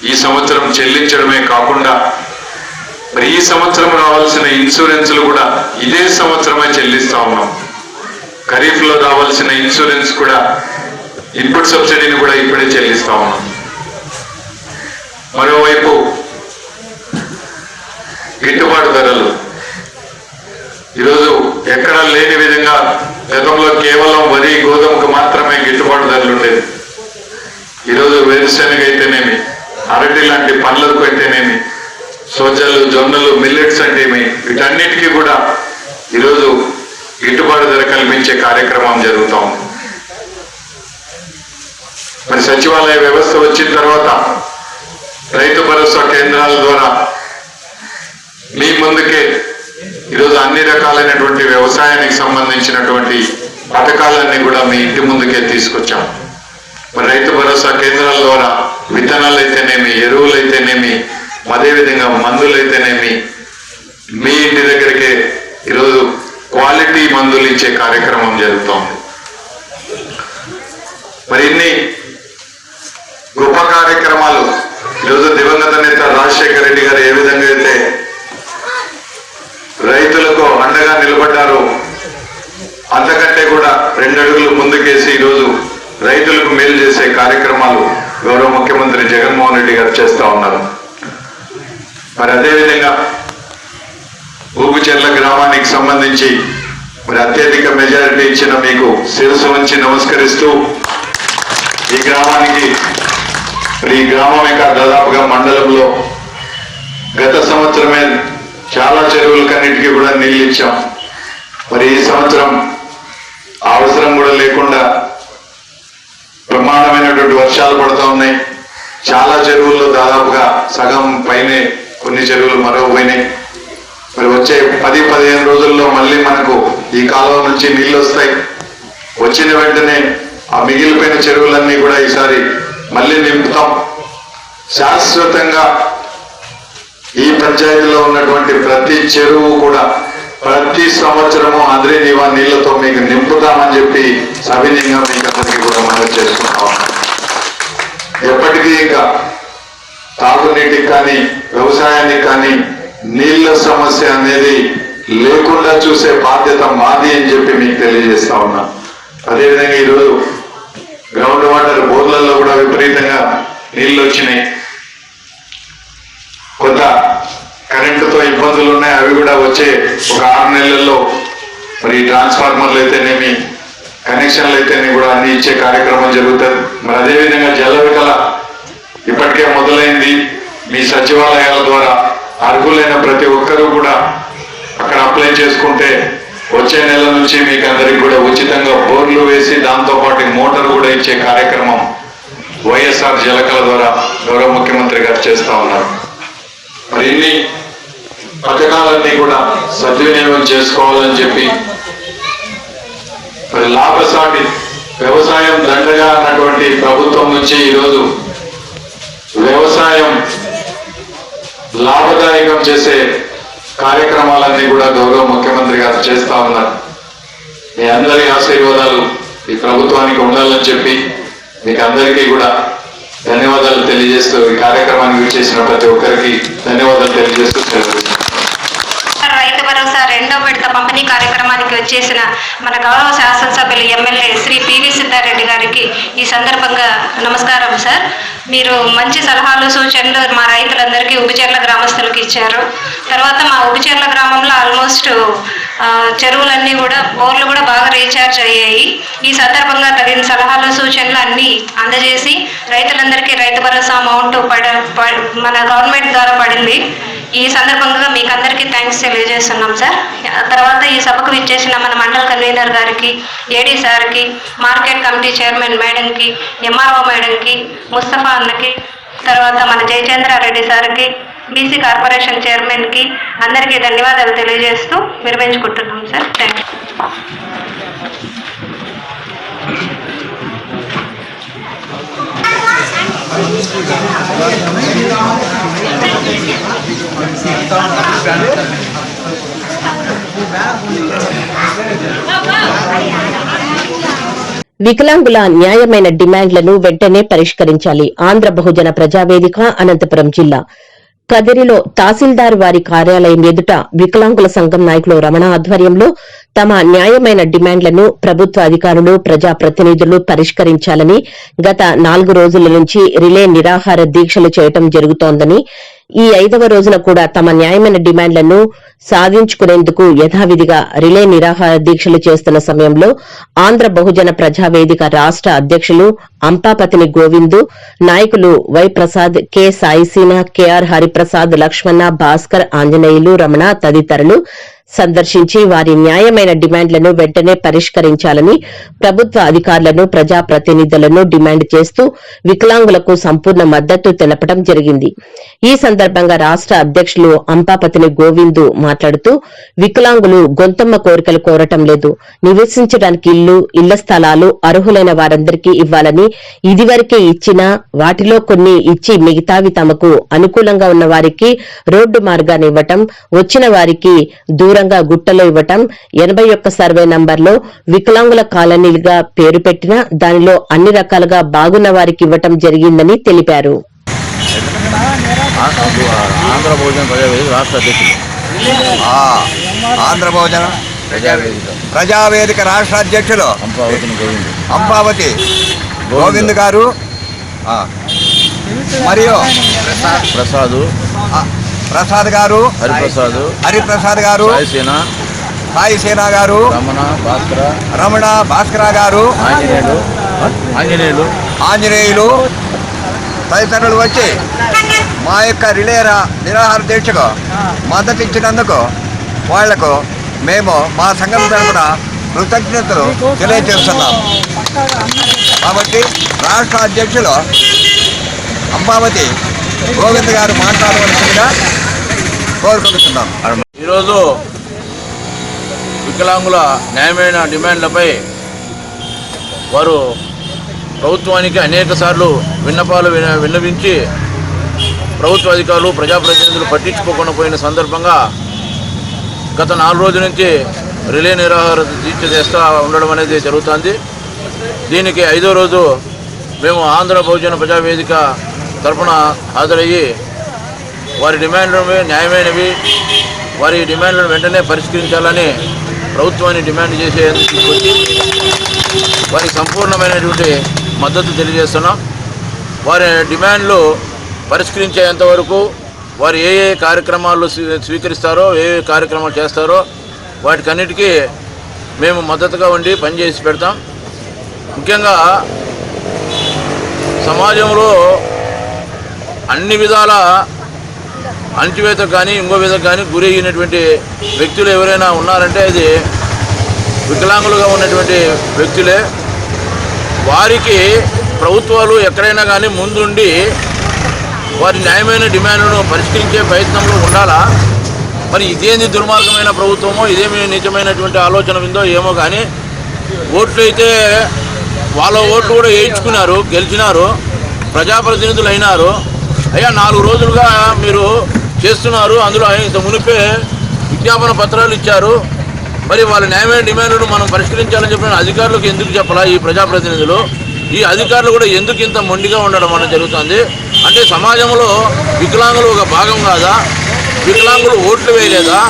ఈ సంవత్సరం చెల్లించడమే కాకుండా మరి ఈ సంవత్సరం రావాల్సిన ఇన్సూరెన్స్లు కూడా ఇదే సంవత్సరమే చెల్లిస్తా ఉన్నాం. ఖరీఫ్ లో రావాల్సిన ఇన్సూరెన్స్ కూడా, ఇన్పుట్ సబ్సిడీని కూడా ఇప్పుడే చెల్లిస్తా ఉన్నాం. మరోవైపు గిట్టుబాటు ధరలు ఈరోజు ఎక్కడా లేని విధంగా, గతంలో కేవలం వరి గోధుమకు మాత్రమే గిట్టుబాటు ధరలు ఉండేది. ఈరోజు వేరుశెనగ అయితేనేమి, అరటి లాంటి పండ్లకు అయితేనేమి, సోజలు, జొన్నలు, మిల్లెట్స్ అంటే వీటన్నిటికీ కూడా ఈరోజు గిట్టుబాటు ధర కల్పించే కార్యక్రమం జరుగుతూ ఉంది. మరి సచివాలయ వ్యవస్థ వచ్చిన తర్వాత రైతు భరోసా కేంద్రాల ద్వారా మీ ముందుకే ఈరోజు అన్ని రకాలైనటువంటి వ్యవసాయానికి సంబంధించినటువంటి పథకాలన్నీ కూడా మీ ఇంటి ముందుకే తీసుకొచ్చాం. మరి రైతు భరోసా కేంద్రాల ద్వారా విత్తనాలు అయితేనేమి, ఎరువులు అయితేనేమి, అదేవిధంగా మందులు అయితేనేమి మీ ఇంటి దగ్గరికే ఈరోజు క్వాలిటీ మందులు ఇచ్చే కార్యక్రమం జరుగుతోంది. మరి ఇన్ని గొప్ప కార్యక్రమాలు ఈరోజు దివంగత నేత రాజశేఖర రెడ్డి గారు ఏ విధంగా అయితే రైతులకు అండగా నిలబడ్డారో అంతకంటే కూడా 2 అడుగులు ముందుకేసి ఈరోజు రైతులకు మేలు చేసే కార్యక్రమాలు గౌరవ ముఖ్యమంత్రి జగన్మోహన్ రెడ్డి గారు చేస్తా ఉన్నారు. మరి అదేవిధంగా ఊపుచెర్ల గ్రామానికి సంబంధించి మరి అత్యధిక మెజారిటీ ఇచ్చిన మీకు శిరస్సు వంచి నమస్కరిస్తూ ఈ గ్రామానికి, ఈ గ్రామమే కాదు దాదాపుగా మండలంలో గత సంవత్సరమే చాలా చెరువులకన్నిటికీ కూడా నీళ్ళు ఇచ్చాం. మరి ఈ సంవత్సరం అవసరం కూడా లేకుండా వర్షాలు పడుతూ ఉన్నాయి. చాలా చెరువుల్లో దాదాపుగా సగం పైనే, కొన్ని చెరువులు మరవపోయినాయి. మరి వచ్చే 10-15 రోజుల్లో మళ్ళీ మనకు ఈ కాలువ నుంచి నీళ్ళు వస్తాయి. వచ్చిన వెంటనే ఆ మిగిలిపోయిన చెరువులన్నీ కూడా ఈసారి మళ్ళీ నింపుతాం. శాశ్వతంగా ఈ పంచాయతీలో ఉన్నటువంటి ప్రతి చెరువు కూడా ప్రతి సంవత్సరము ఆంధ్రే నీవా నీళ్లతో మీకు నింపుతామని చెప్పి సవినయంగా మీకు అందరికీ కూడా మనం చేసుకుంటాం. ఎప్పటికీ ఇంకా తాగునీటికి కానీ వ్యవసాయానికి కానీ నీళ్ల సమస్య అనేది లేకుండా చూసే బాధ్యత మాది అని చెప్పి మీకు తెలియజేస్తా ఉన్నా. అదేవిధంగా ఈరోజు గ్రౌండ్ వాటర్ బోర్లలో కూడా విపరీతంగా నీళ్లు వచ్చినాయి. కొంత కరెంటుతో ఇబ్బందులు ఉన్నాయి, అవి కూడా వచ్చే ఒక 6 నెలల్లో మరి ట్రాన్స్ఫార్మర్లు అయితేనేమి, కనెక్షన్లు అయితేనే కూడా అన్ని ఇచ్చే కార్యక్రమం జరుగుతుంది. మరి అదేవిధంగా జలవికల ఇప్పటికే మొదలైంది. మీ సచివాలయాల ద్వారా అర్హులైన ప్రతి ఒక్కరూ కూడా అక్కడ అప్లై చేసుకుంటే వచ్చే నెల నుంచి మీకు అందరికి కూడా ఉచితంగా బోర్లు వేసి దాంతోపాటు మోటార్ కూడా ఇచ్చే కార్యక్రమం వైఎస్ఆర్ జలకళ ద్వారా గౌరవ ముఖ్యమంత్రి గారు చేస్తా ఉన్నారు. మరి ఇన్ని పథకాలన్నీ కూడా సద్వినియోగం చేసుకోవాలని చెప్పి మరి లాభసాటి వ్యవసాయం దండగా అన్నటువంటి ప్రభుత్వం నుంచి ఈరోజు వ్యవసాయం లాభదాయకం చేసే కార్యక్రమాలన్నీ కూడా గౌరవ ముఖ్యమంత్రి గారు చేస్తా ఉన్నారు. మీ అందరి ఆశీర్వాదాలు ఈ ప్రభుత్వానికి ఉండాలని చెప్పి మీకు అందరికీ కూడా ధన్యవాదాలు తెలియజేస్తూ ఈ కార్యక్రమానికి విచ్చేసిన ప్రతి ఒక్కరికి ధన్యవాదాలు తెలియజేస్తూ రైతు భరోసా 2వ విడత పంపిణీ కార్యక్రమానికి వచ్చేసిన మన గౌరవ శాసనసభ్యులు ఎమ్మెల్యే శ్రీ పివి సిద్ధారెడ్డి గారికి ఈ సందర్భంగా నమస్కారం సార్. మీరు మంచి సలహాలు సూచనలు మా రైతులందరికీ ఉబిచెర్ల గ్రామస్తులకు ఇచ్చారు. తర్వాత మా ఉబిచెర్ల గ్రామంలో ఆల్మోస్ట్ చెరువులన్నీ కూడా బోర్లు కూడా బాగా రీఛార్జ్ అయ్యాయి. ఈ సందర్భంగా తగిన సలహాలు సూచనలు అన్నీ అందజేసి రైతులందరికీ రైతు భరోసా అమౌంట్ మన గవర్నమెంట్ ద్వారా పడింది. ఈ సందర్భంగా మీకు అందరికీ థ్యాంక్స్ తెలియజేస్తున్నాం సార్. తర్వాత ఈ సభకు విచ్చేసిన మన మండల కన్వీనర్ గారికి, ఏడీ సార్కి, మార్కెట్ కమిటీ చైర్మన్ మేడంకి, ఎంఆర్ఓ మేడంకి, ముస్తఫా అన్నకి, తర్వాత మన జయచంద్రారెడ్డి సార్కి, బీసీ కార్పొరేషన్ చైర్మన్కి అందరికీ ధన్యవాదాలు తెలియజేస్తూ విరమించుకుంటున్నాం సార్. థ్యాంక్ వికలాంగుల న్యాయమైన డిమాండ్లను వెంటనే పరిష్కరించాలి. ఆంధ్ర బహుజన ప్రజావేదిక అనంతపురం జిల్లా కదిరిలో తహసీల్దార్ వారి కార్యాలయం ఎదుట వికలాంగుల సంఘం నాయకులు రమణ ఆధ్వర్యంలో తమ న్యాయమైన డిమాండ్లను ప్రభుత్వ అధికారులు, ప్రజాప్రతినిధులు పరిష్కరించాలని గత 4 రోజుల నుంచి రిలే నిరాహార దీక్షలు చేయడం జరుగుతోందని, ఈ 5వ రోజున కూడా తమ న్యాయమైన డిమాండ్లను సాధించుకునేందుకు యథావిధిగా రిలే నిరాహార దీక్షలు చేస్తున్న సమయంలో ఆంధ్ర బహుజన ప్రజావేదిక రాష్ట అధ్యకులు అంపాపతిని గోవిందు, నాయకులు Y Prasad, K Saiseena, KR Hariprasad, Lakshmana, Bhaskar, Anjaneyulu, Ramana తదితరులు సందర్శించి వారి న్యాయమైన డిమాండ్లను వెంటనే పరిష్కరించాలని ప్రభుత్వ అధికారులను, ప్రజాప్రతినిధులను డిమాండ్ చేస్తూ వికలాంగులకు సంపూర్ణ మద్దతు తెలపడం జరిగింది. ఈ సందర్భంగా రాష్ట అధ్యకులు అంపాపతిని గోవిందు మాట్లాడుతూ వికలాంగులు గొంతమ్మ కోరికలు కోరటం లేదు, నివసించడానికి ఇళ్ల స్థలాలు అర్హులైన వారందరికీ ఇవ్వాలని, ఇదివరకే ఇచ్చినా వాటిలో కొన్ని ఇచ్చి మిగతావి తమకు అనుకూలంగా ఉన్న వారికి రోడ్డు మార్గాన్ని ఇవ్వటం, వచ్చిన వారికి దూరంగా గుట్టలో ఇవ్వటం, 81 సర్వే నంబర్లో వికలాంగుల కాలనీలుగా పేరు పెట్టినా దానిలో అన్ని రకాలుగా బాగున్న వారికి ఇవ్వటం జరిగిందని తెలిపారు. ఆంధ్ర బహుజన ప్రజావేదిక రాష్ట్ర అధ్యక్షులు ఆంధ్ర బహుజన ప్రజావేదిక రాష్ట్ర అధ్యక్షులు అంపావతి గోవింద్ గారు మరియు ప్రసాద్ గారు, హరిప్రసాద్ గారు, సాయిసేన గారు, రమణ భాస్కర గారు, ఆంజనేయులు తదితరులు వచ్చి మా యొక్క రిలే నిరాహార దీక్షకు మద్దతు ఇచ్చినందుకు వాళ్లకు మేము మా సంఘం తరఫున కృతజ్ఞతలు తెలియజేస్తున్నాం. కాబట్టి రాష్ట్ర అధ్యక్షులు అంబావతి గోవింద్ గారు మాట్లాడవలసిందిగా కోరుకుంటున్నాం. ఈరోజు వికలాంగుల న్యాయమైన డిమాండ్లపై వారు ప్రభుత్వానికి అనేక సార్లు విన్నపాలు విన్నవించి ప్రభుత్వ అధికారులు ప్రజాప్రతినిధులు పట్టించుకోకుండా పోయిన సందర్భంగా గత 4 రోజుల నుంచి రిలే నిరాహార దీక్ష చేస్తూ ఉండడం అనేది జరుగుతుంది. దీనికి 5వ రోజు మేము ఆంధ్ర బహుజన ప్రజావేదిక తరఫున హాజరయ్యి వారి డిమాండ్లు న్యాయమైనవి, వారి డిమాండ్లను వెంటనే పరిష్కరించాలని ప్రభుత్వాన్ని డిమాండ్ చేసేందుకు తీసుకొచ్చి వారికి సంపూర్ణమైనటువంటి మద్దతు తెలియజేస్తున్నాం. వారి డిమాండ్లు పరిష్కరించేంతవరకు వారు ఏ ఏ కార్యక్రమాలు స్వీకరిస్తారో, ఏ ఏ కార్యక్రమాలు చేస్తారో వాటికన్నిటికీ మేము మద్దతుగా ఉండి పనిచేసి పెడతాం. ముఖ్యంగా సమాజంలో అన్ని విధాల అణచివేతకు కానీ ఇంకో విధకు కానీ గురి అయినటువంటి వ్యక్తులు ఎవరైనా ఉన్నారంటే అది వికలాంగులుగా ఉన్నటువంటి వ్యక్తులే. వారికి ప్రభుత్వాలు ఎక్కడైనా కానీ ముందుండి వారి న్యాయమైన డిమాండ్లను పరిష్కరించే ప్రయత్నంలో ఉండాలా. మరి ఇదేంది దుర్మార్గమైన ప్రభుత్వమో, ఇదేమి నిజమైనటువంటి ఆలోచన ఉందో ఏమో కానీ ఓట్లు అయితే వాళ్ళ ఓట్లు కూడా వేయించుకున్నారు, గెలిచినారు, ప్రజాప్రతినిధులు అయినారు. అయ్యా 4 రోజులుగా మీరు చేస్తున్నారు, అందులో ఇంత మునిపే విజ్ఞాపన పత్రాలు ఇచ్చారు. మరి వాళ్ళ న్యాయమైన డిమాండ్లను మనం పరిష్కరించాలని చెప్పిన అధికారులకు ఎందుకు చెప్పాలా? ఈ ప్రజాప్రతినిధులు, ఈ అధికారులు కూడా ఎందుకు ఇంత మొండిగా ఉండడం అనేది జరుగుతుంది? అంటే సమాజంలో వికలాంగులు ఒక భాగం కాదా? వికలాంగులు ఓట్లు వేయలేదా?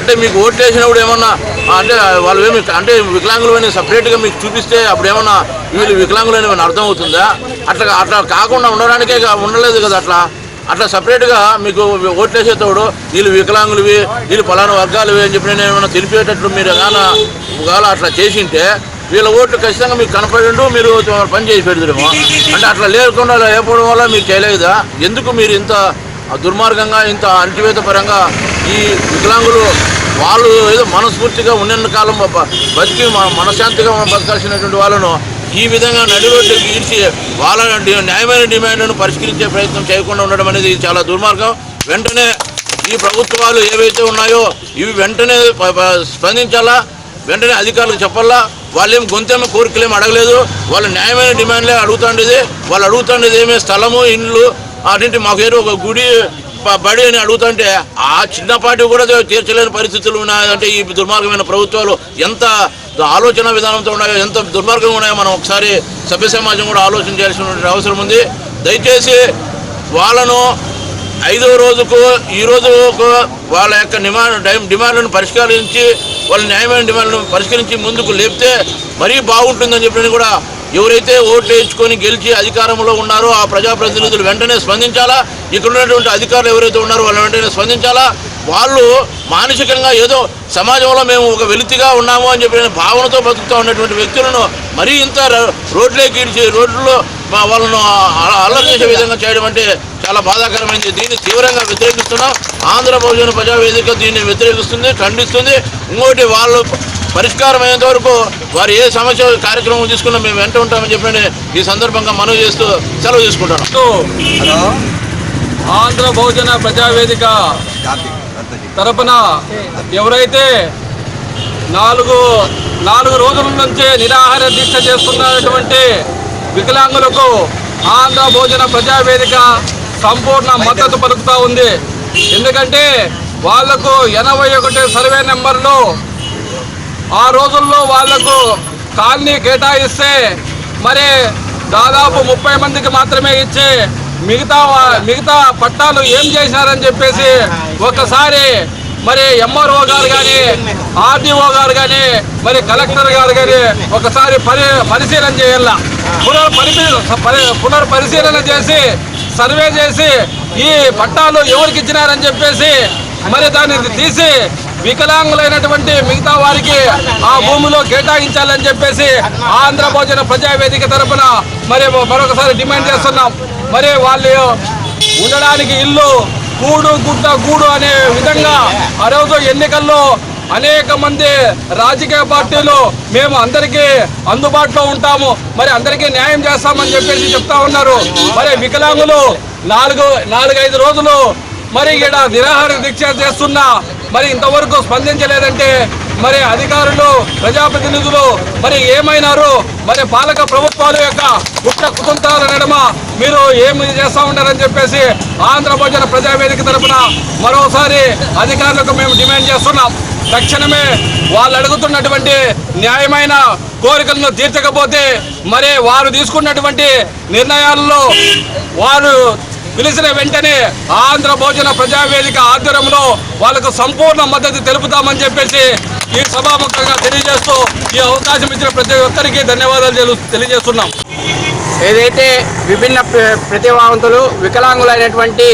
అంటే మీకు ఓట్లు వేసినప్పుడు ఏమన్నా అంటే వాళ్ళు ఏమి అంటే వికలాంగులు అని సపరేట్గా మీకు చూపిస్తే అప్పుడు ఏమన్నా వీళ్ళు వికలాంగులు అని అర్థమవుతుందా? అట్లా కాకుండా ఉండడానికే ఉండలేదు కదా. అట్లా సపరేట్గా మీకు ఓట్లేసేటప్పుడు వీళ్ళు వికలాంగులవి, వీళ్ళు పలానా వర్గాలవి అని చెప్పి నేను ఏమైనా తెలిపేటట్లు మీరు ఒకవేళ అట్లా చేసింటే వీళ్ళ ఓట్లు ఖచ్చితంగా మీకు కనపడిండు, మీరు పని చేసి పెడతారేమో. అంటే అట్లా లేకుండా లేకపోవడం వల్ల మీరు చేయలేదా? ఎందుకు మీరు ఇంత దుర్మార్గంగా, ఇంత అణచివేత పరంగా ఈ వికలాంగులు వాళ్ళు ఏదో మనస్ఫూర్తిగా ఉన్నెన్న కాలం బతికి మనశ్శాంతిగా బతకాల్సినటువంటి వాళ్ళను ఈ విధంగా నడి రోడ్డుకి ఈడ్చి వాళ్ళ న్యాయమైన డిమాండ్లను పరిష్కరించే ప్రయత్నం చేయకుండా ఉండడం అనేది చాలా దుర్మార్గం. వెంటనే ఈ ప్రభుత్వాలు ఏవైతే ఉన్నాయో ఇవి వెంటనే స్పందించాలా, వెంటనే అధికారులకు చెప్పాలా. వాళ్ళేం గొంతేమో కోరికలేమి అడగలేదు, వాళ్ళ న్యాయమైన డిమాండ్లే అడుగుతుండేది. వాళ్ళు అడుగుతుండేది ఏమే స్థలము, ఇండ్లు, అటువంటి మాకేదో ఒక గుడి, బడి అని అడుగుతుంటే ఆ చిన్నపాటి కూడా తీర్చలేని పరిస్థితులు ఉన్నాయంటే ఈ దుర్మార్గమైన ప్రభుత్వాలు ఎంత ఆలోచన విధానంతో ఉన్నాయో, ఎంత దుర్మార్గంగా ఉన్నాయో మనం ఒకసారి సభ్య సమాజం కూడా ఆలోచన చేయాల్సినటువంటి అవసరం ఉంది. దయచేసి వాళ్ళను 5వ రోజుకు ఈ రోజుకు వాళ్ళ యొక్క డిమాండ్లను పరిష్కరించి వాళ్ళ న్యాయమైన డిమాండ్లను పరిష్కరించి ముందుకు లేపితే మరీ బాగుంటుందని చెప్పి కూడా ఎవరైతే ఓట్లు వేయించుకొని గెలిచి అధికారంలో ఉన్నారో ఆ ప్రజాప్రతినిధులు వెంటనే స్పందించాలా. ఇక్కడ ఉన్నటువంటి అధికారులు ఎవరైతే ఉన్నారో వాళ్ళు వెంటనే స్పందించాలా. వాళ్ళు మానసికంగా ఏదో సమాజంలో మేము ఒక వెలితిగా ఉన్నాము అని చెప్పిన భావనతో బతుకుతూ ఉన్నటువంటి వ్యక్తులను మరీ ఇంత రోడ్లోకి ఈడ్చి రోడ్లలో వాళ్ళను అల్లరి చేసే విధంగా చేయడం అంటే చాలా బాధాకరమైంది. దీన్ని తీవ్రంగా వ్యతిరేకిస్తున్నాం. ఆంధ్ర బహుజన ప్రజావేదిక దీన్ని వ్యతిరేకిస్తుంది, ఖండిస్తుంది. ఇంకోటి వాళ్ళు పరిష్కారం అయ్యేంత వరకు వారు ఏ సమస్య కార్యక్రమం తీసుకున్నా మేము వెంట ఉంటామని చెప్పి ఈ సందర్భంగా మనవి చేస్తూ సెలవు తీసుకుంటాను. ఆంధ్ర బహుజన ప్రజావేదిక తరపున ఎవరైతే 4 రోజుల నుంచి నిరాహార దీక్ష చేస్తున్నటువంటి వికలాంగులకు ఆంధ్ర బహుజన ప్రజావేదిక సంపూర్ణ మద్దతు పలుకుతూ ఉంది. ఎందుకంటే వాళ్లకు 81 సర్వే నెంబర్లు ఆ రోజుల్లో వాళ్లకు కాలనీ కేటాయిస్తే మరి దాదాపు 30 మందికి మాత్రమే ఇచ్చి మిగతా పట్టాలు ఏం చేశారని చెప్పేసి ఒకసారి మరి ఎంఆర్ఓ గారు కానీ, ఆర్డీఓ గారు కానీ, మరి కలెక్టర్ గారు కానీ ఒకసారి పరిశీలన చేయాల. పునర్పరిశీలన చేసి సర్వే చేసి ఈ పట్టాలు ఎవరికి ఇచ్చినారని చెప్పేసి మరి దాన్ని తీసి వికలాంగులైనటువంటి మిగతా వారికి ఆ భూమిలో కేటాయించాలని చెప్పేసి ఆంధ్ర బహుజన ప్రజావేదిక తరఫున మరి మరొకసారి డిమాండ్ చేస్తున్నాం. మరి వాళ్ళు ఉండడానికి ఇల్లు, కూడు గుడ్డ గూడు అనే విధంగా ఆ రోజు ఎన్నికల్లో అనేక మంది రాజకీయ పార్టీలు మేము అందరికీ అందుబాటులో ఉంటాము, మరి అందరికీ న్యాయం చేస్తామని చెప్పేసి చెప్తా ఉన్నారు. మరి వికలాంగులు 4-5 రోజులు మరి ఇక్కడ నిరాహార దీక్ష చేస్తున్నా మరి ఇంతవరకు స్పందించలేదంటే మరి అధికారులు, ప్రజాప్రతినిధులు మరి ఏమైనారు? మరి పాలక ప్రభుత్వాల యొక్క కుట్ర కుతంత్రాల నడుమ మీరు ఏమి చేస్తా ఉన్నారని చెప్పేసి ఆంధ్ర భోజన ప్రజావేదిక తరఫున మరోసారి అధికారులకు మేము డిమాండ్ చేస్తున్నాం. తక్షణమే వాళ్ళు అడుగుతున్నటువంటి న్యాయమైన కోరికలను తీర్చకపోతే మరి వారు తీసుకున్నటువంటి నిర్ణయాలలో వారు పిలిచిన వెంటనే ఆంధ్ర భోజన ప్రజావేదిక ఆధ్వర్యంలో వాళ్ళకు సంపూర్ణ మద్దతు తెలుపుతామని చెప్పేసి ఈ సభాముఖంగా తెలియజేస్తూ ఈ అవకాశం ఇచ్చిన ప్రతి ఒక్కరికి ధన్యవాదాలు తెలియజేస్తున్నాం. ఏదైతే విభిన్న ప్రతిభావంతులు వికలాంగులైనటువంటి